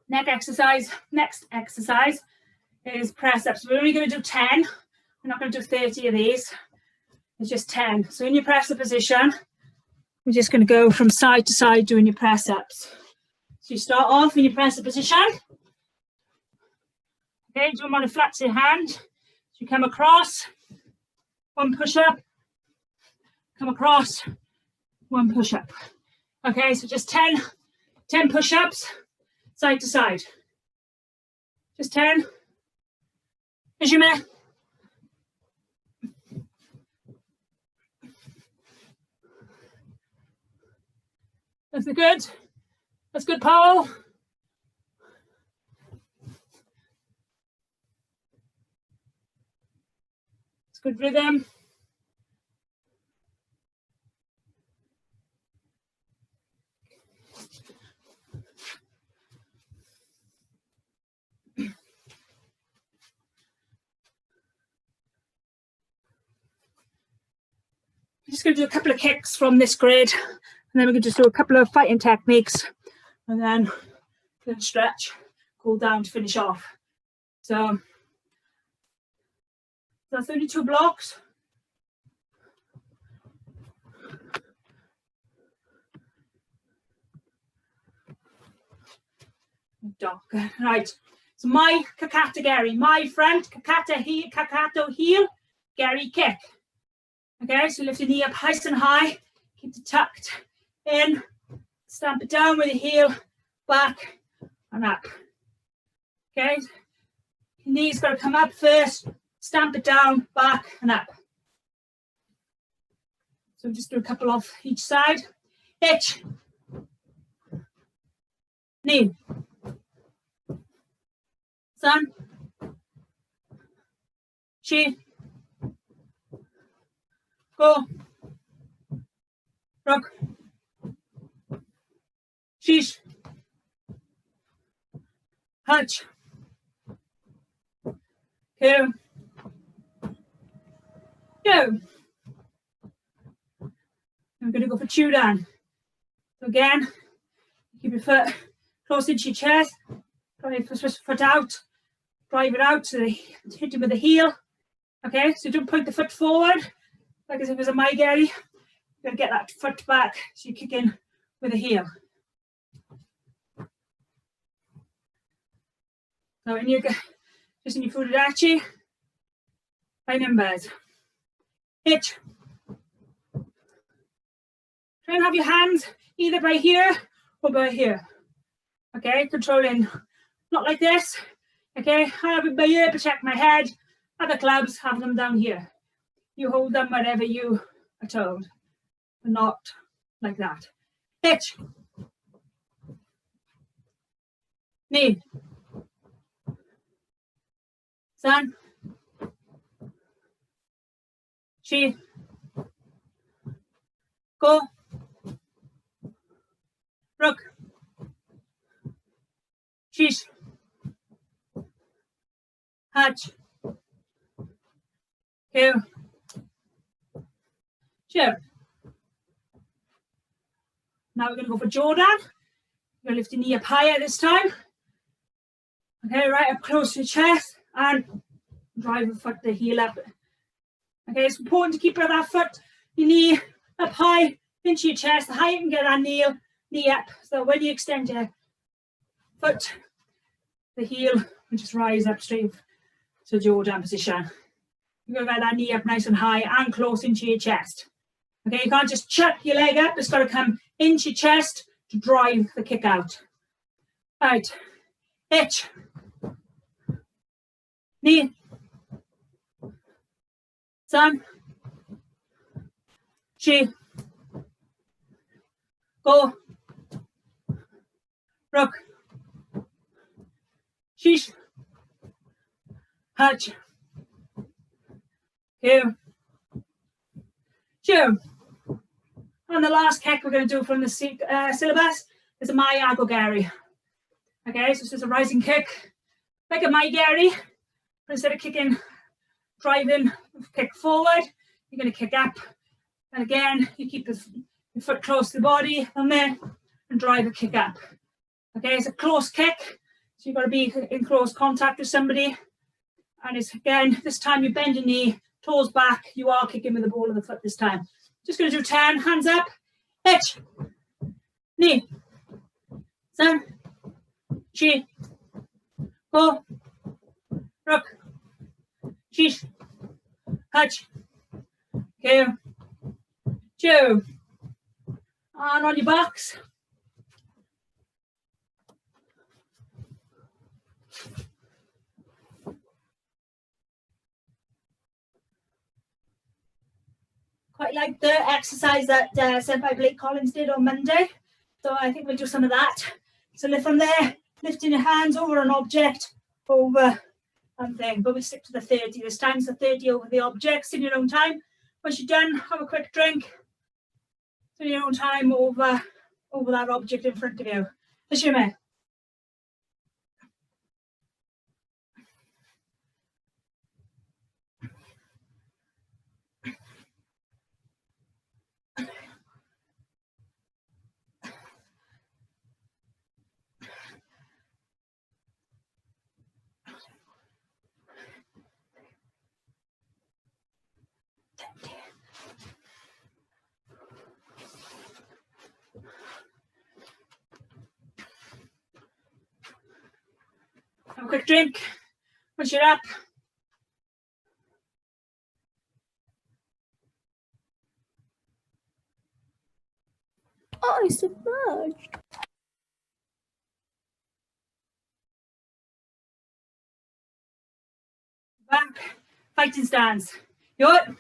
Next exercise is press ups. We're only going to do 10. We're not going to do 30 of these. It's just 10. So in your press up position, we're just going to go from side to side doing your press ups. So you start off in your press up position. Okay, you don't want to flat your hand. So you come across, one push up, come across, one push up. Okay, so just 10 push ups. Side to side. Just 10. Ijume. That's good. That's good, Paul. It's good rhythm. just going to do a couple of kicks from this grid, and then we're going to just do a couple of fighting techniques, and then stretch, cool down to finish off. So that's only 2 blocks. Right, so my Kata Gary, my front, Kata heel, Kakato heel, Gary kick. Okay, so lift the knee up nice and high, keep it tucked in, stamp it down with the heel, back and up. Okay, knee's got to come up first, stamp it down, back and up. So just do a couple off each side. Hitch, knee, San, Shi, go, rock, Shish, Hutch, Go, go. I'm going to go for Shodan. So again, keep your foot close into your chest, drive your foot out, drive it out to hit it with the heel. Okay, so don't point the foot forward like as if it was a maigeri. You're going to get that foot back so you kick in with the heel. So when you go, just in your Furudachi, by numbers. Hitch. Try and have your hands either by here or by here. Okay, controlling, not like this. Okay, I have it by here, protect my head. Other clubs have them down here. You hold them wherever you are told, but not like that. Hitch. Knee. San. Shi. Go. Rook. Shish. Hatch. Two. Jump. Now we're going to go for Jordan. You're going to lift your knee up higher this time. Okay, right up close to your chest and drive the foot, the heel up. Okay, it's important to keep that foot, your knee up high into your chest. The higher you can get that knee up. So when you extend your foot, the heel will just rise up straight to Jordan position. You're going to get that knee up nice and high and close into your chest. Okay, you can't just chuck your leg up. It's got to come into your chest to drive the kick out. All right, hitch, knee, San, Shi, go, rook, Shish, Hatch, Two, Show. And the last kick we're going to do from the syllabus is a Mai-Agogari. Okay, so this is a rising kick, like a Mai-Gari, but instead of kicking, driving, kick forward, you're going to kick up. And again, you keep your foot close to the body on there and drive a kick up. Okay, it's a close kick, so you've got to be in close contact with somebody. And it's again, this time you bend your knee, toes back, you are kicking with the ball of the foot this time. Just going to do 10, hands up, hitch, knee, San, Shi, go, rook, Shish, Hatch, go, Joe, and on your backs. Quite like the exercise that Sempai Blake Collins did on Monday. So I think we'll do some of that. So lift from there, lifting your hands over an object, over something. But we'll stick to the 30 this time. So 30 over the objects in your own time. Once you're done, have a quick drink. So in your own time over that object in front of you. Assume. quick drink once you're up. I submerged. Back, fighting stance. Good.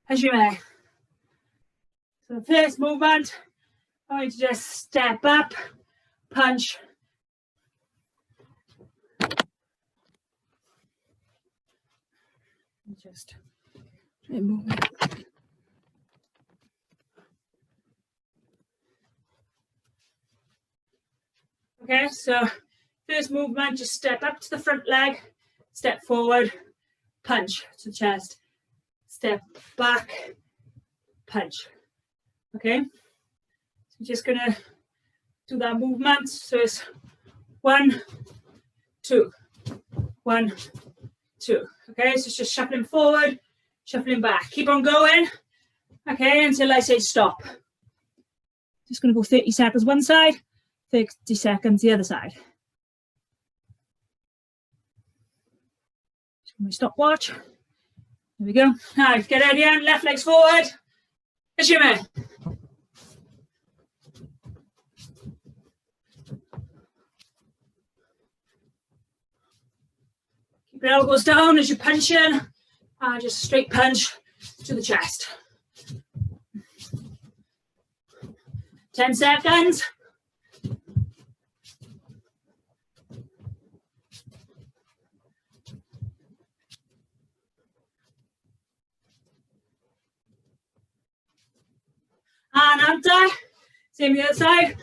As you may. So the first movement, I'm going to just step up, punch. Just move it. Okay, so first movement, just step up to the front leg, step forward, punch to the chest, step back, punch. Okay, so I'm just gonna do that movement. So it's 1, 2, 1, 2. Okay, so it's just shuffling forward, shuffling back. Keep on going. Okay, until I say stop. Just gonna go 30 seconds one side, 30 seconds the other side. Just my stopwatch. There we go. Now get ready on, left leg's forward. As you may. Keep your elbows down as you're punching. And just straight punch to the chest. 10 seconds. And anti. Same the other side.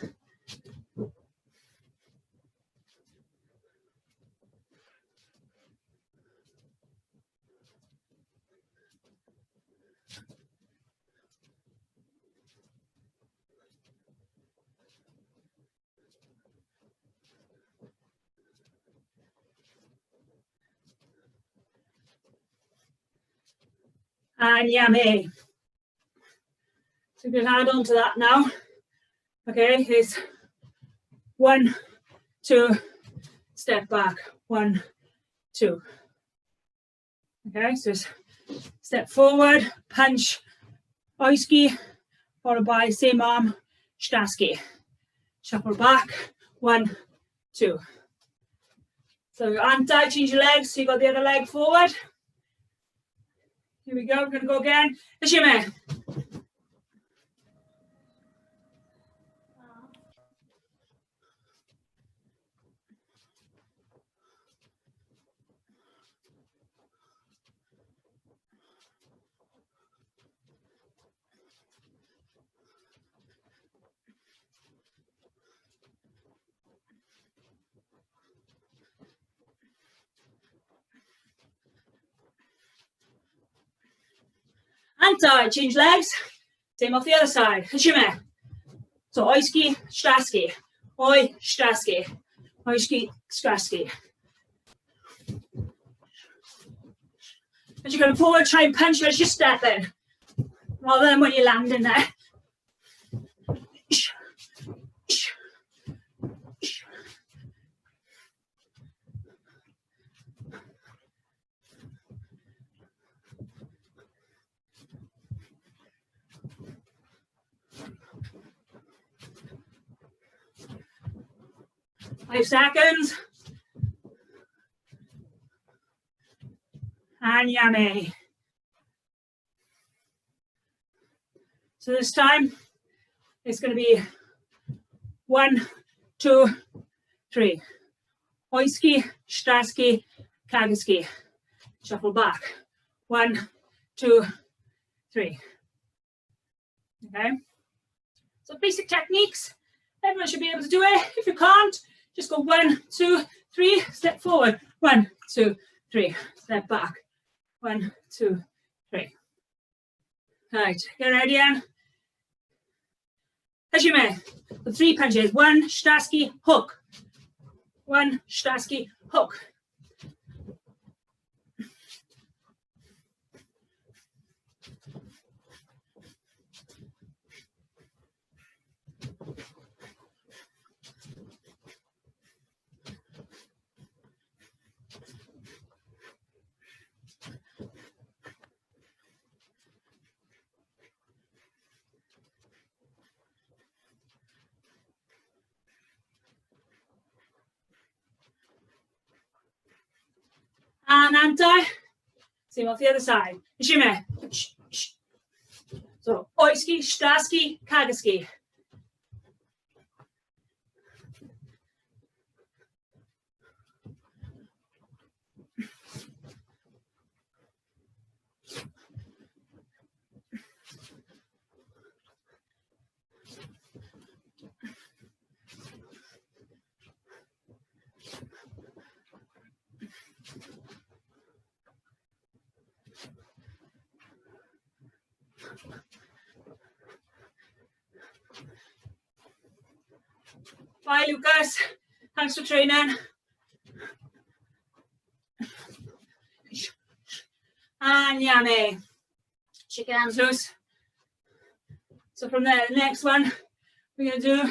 And yummy. So we're going to add on to that now. Okay, it's 1, 2, step back, 1, 2. Okay, so it's step forward, punch, oiski, followed by same arm, shtaski. Shuffle back, 1, 2. So anti, change your legs, so you got the other leg forward. Here we go, we're going to go again. Ashime. Anti, change legs. Same off the other side. Hashime. So oiski, shtaski. Oi, shtaski. Oiski, shtaski. As you go forward, try and punch as you're stepping. Rather than when you're landing there. Five seconds. And yummy. So this time, it's going to be 1, 2, 3. Oiski, shtaski, kagaski. Shuffle back. 1, 2, 3. Okay. So basic techniques. Everyone should be able to do it. If you can't, just go 1, 2, 3. Step forward. 1, 2, 3. Step back. 1, 2, 3. Right. Get ready, Anne. As you may. The 3 punches. 1, shtaski, hook. 1, shtaski, hook. anti. Same off the other side. Ishime. So, oiski, shtaski, kagaski. Bye, Lucas. Thanks for training. And yummy. Shake your hands loose. So from there, the next one we're going to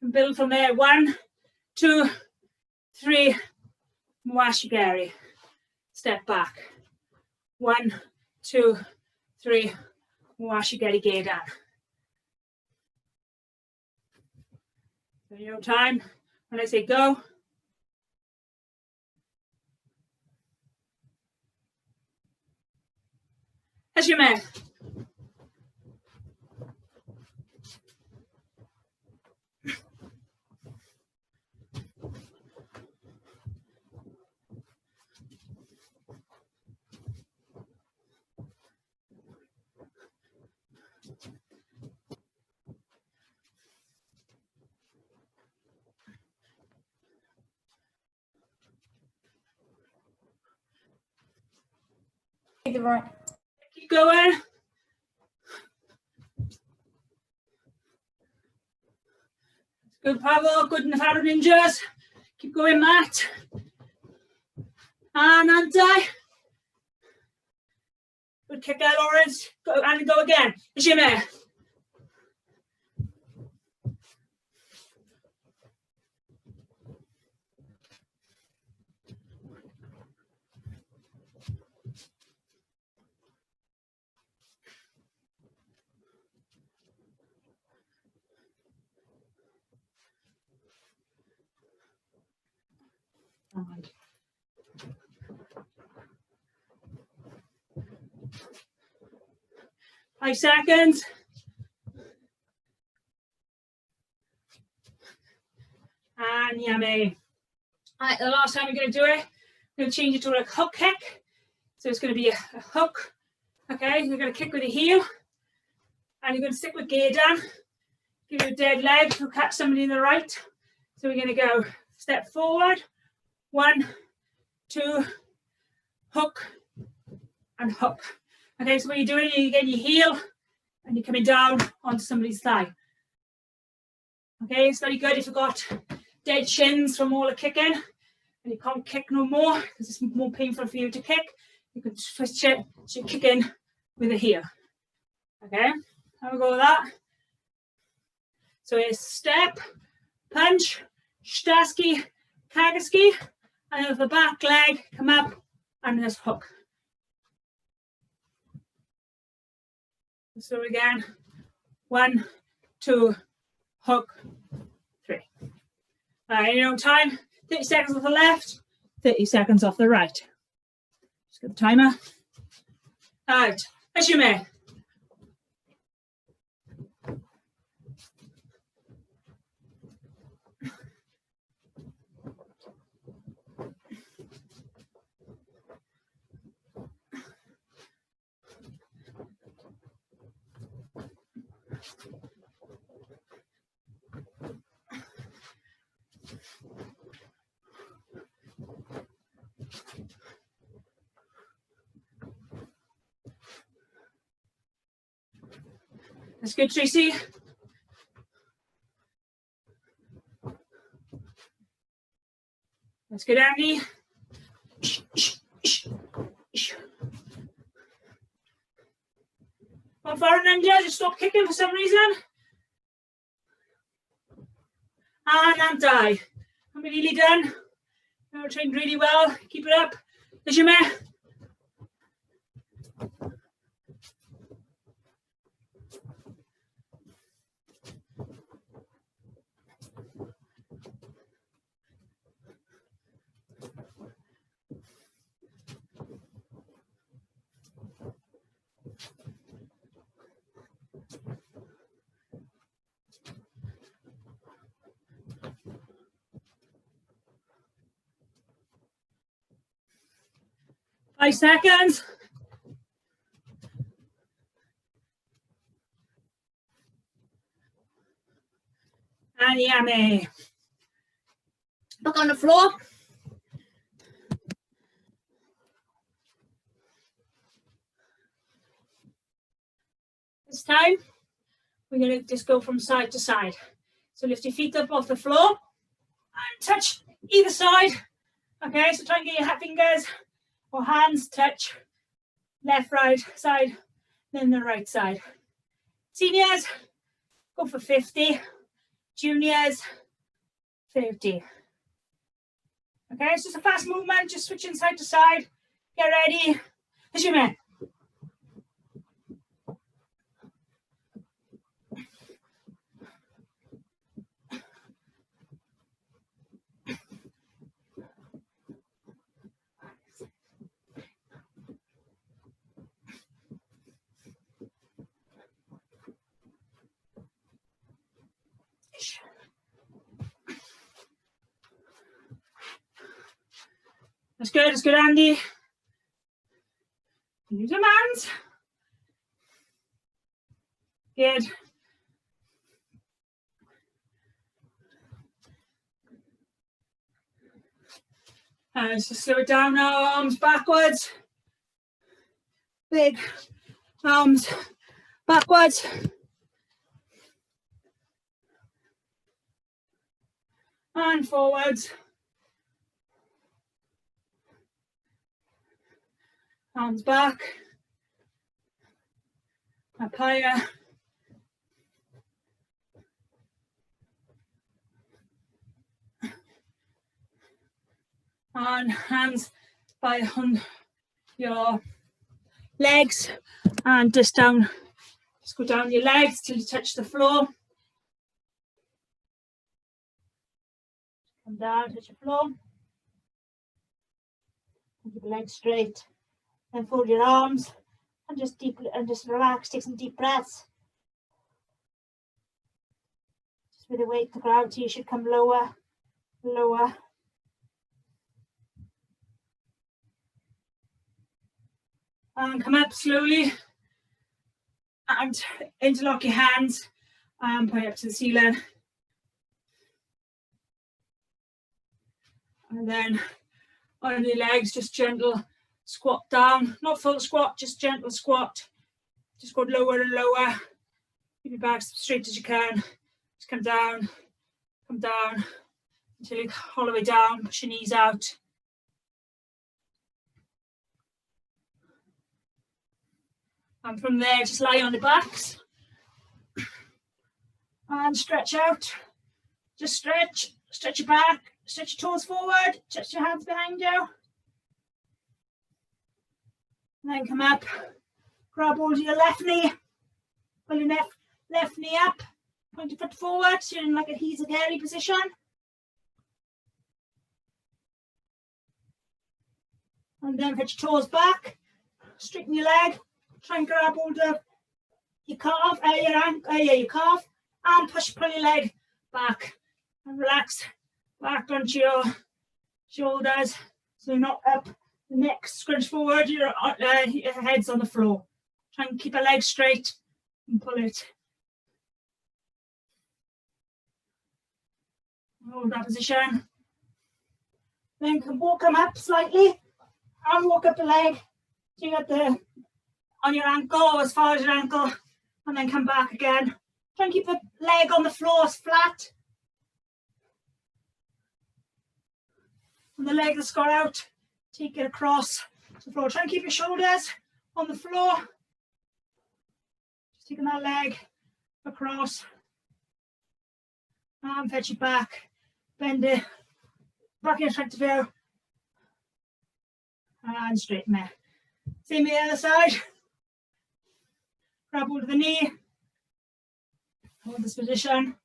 do, build from there. 1, 2, 3, Mwashigari. Step back. 1, 2, 3, Mwashigari Geidan. So your time, when I say go. As you may. The right. Keep going. Good, Pavel. Good, Nefaro Ninjas. Keep going, Matt. And anti. Good kick out, Lawrence. Go and go again. Ishime. Five seconds. And yummy. All right, the last time we're going to do it, we're going to change it to a hook kick. So it's going to be a hook. Okay, you're going to kick with the heel. And you're going to stick with Geidan. Give you a dead leg to catch somebody in the right. So we're going to go step forward. 1, 2, hook, and hook. Okay, so what you're doing, you get your heel and you're coming down onto somebody's thigh. Okay, it's very good if you've got dead shins from all the kicking and you can't kick no more because it's more painful for you to kick. You can switch it to kicking with the heel. Okay, have a go with that. So it's step, punch, shtaski, kagaski, and then with the back leg, come up and just hook. So again, 1, 2, hook, 3. All right, you know, time, 30 seconds off the left, 30 seconds off the right. Just get the timer. All right, as you may. That's good, Tracy. That's good, Andy. One far and Ninja, just stop kicking for some reason. And anti. I'm really done. You're trained really well. Keep it up. As you may. 5 seconds. And yummy. Look on the floor. This time, we're going to just go from side to side. So lift your feet up off the floor and touch either side. Okay, so try and get your fingers or hands touch left, right side, then the right side. Seniors, go for 50. Juniors, 30. Okay, it's just a fast movement, just switching side to side. Get ready. Hajime. That's good, Andy. Use your hands. Good. Let's just slow it down now, arms backwards. Big arms backwards. And forwards. Arms back, up higher. And hands on your legs and just down, just go down your legs till you touch the floor. Come down, touch the floor. Keep your legs straight. Then fold your arms and just relax, take some deep breaths. Just with the weight of the gravity, you should come lower, lower. And come up slowly and interlock your hands and point up to the ceiling. And then on your legs, just gentle squat down, not full squat, just gentle squat. Just go lower and lower. Keep your back as straight as you can. Just come down until you all the way down, push your knees out. And from there, just lie on the backs and stretch out. Just stretch your back, stretch your toes forward, stretch your hands behind you. And then come up, grab hold of your left knee, pull your left knee up, point your foot forward, so you're in like a hizagiri position. And then put your toes back, straighten your leg, try and grab hold of your calf, your calf, and pull your leg back and relax back onto your shoulders, so you're not up. The neck scrunch forward, your head's on the floor. Try and keep a leg straight and pull it. Hold that position. Then come up slightly and walk up the leg. So you got on your ankle, as far as your ankle, and then come back again. Try and keep the leg on the floor as flat. And the leg that's got out, take it across the floor. Try and keep your shoulders on the floor. Just taking that leg across. And fetch it back. Bend it. Back in front of you. And straighten it. Same with the other side. Grab hold of the knee. Hold this position.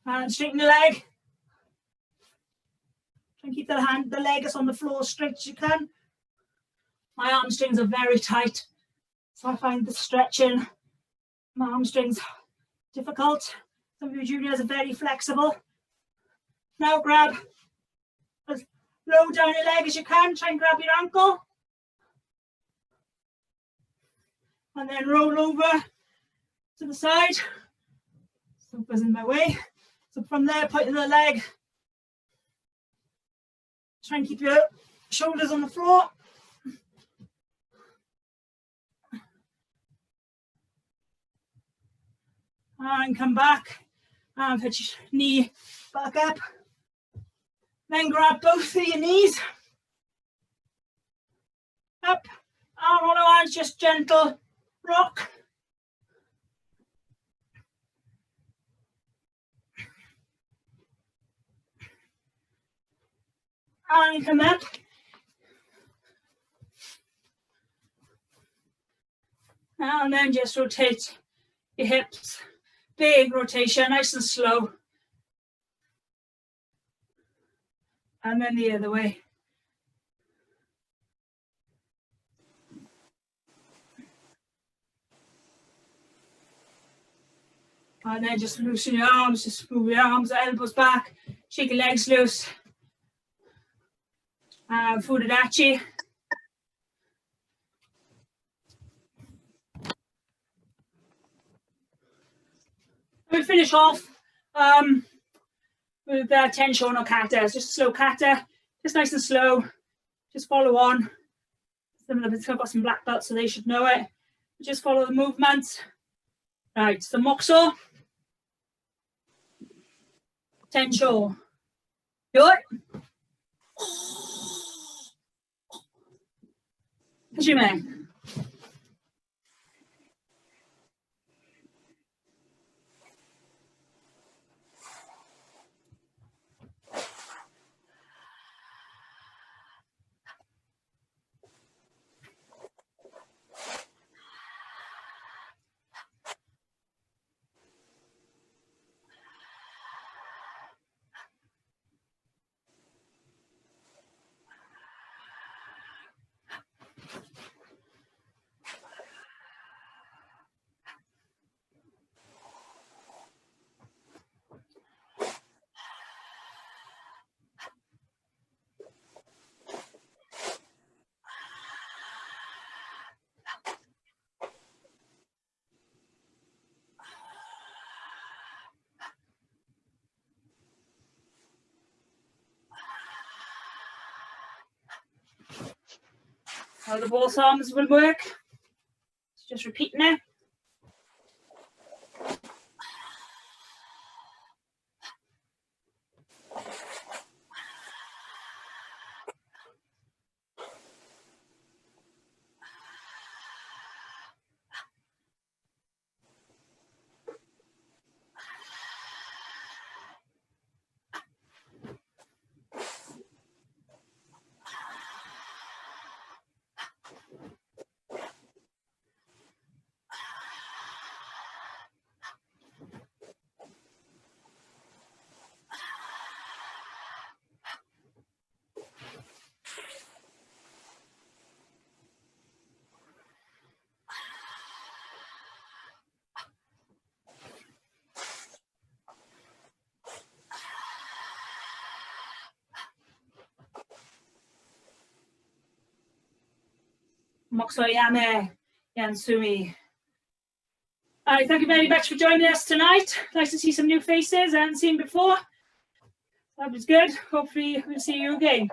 And straighten the leg. Try and keep the leg is on the floor as straight as you can. My hamstrings are very tight, so I find the stretching my hamstrings difficult. Some of you juniors are very flexible. Now grab low down your leg as you can. Try and grab your ankle. And then roll over to the side. Sofa's in my way. So from there, point of the leg. Try and keep your shoulders on the floor. And come back. And put your knee back up. Then grab both of your knees. Up. Arm on the hands, just gentle rock. And come up. And then just rotate your hips. Big rotation, nice and slow. And then the other way. And then just loosen your arms, just move your arms, elbows back, shake your legs loose. Furudachi. We finish off with 10 Shodan Kata. It's just a slow kata, just nice and slow. Just follow on. Some of them have got some black belts, so they should know it. Just follow the movements. Right, so Mokuso. Tensho. Good. Hajime. How the both arms will work. Just repeating it. Mokuso Yansumi. Thank you very much for joining us tonight. Nice to see some new faces I haven't seen before. That was good. Hopefully we'll see you again.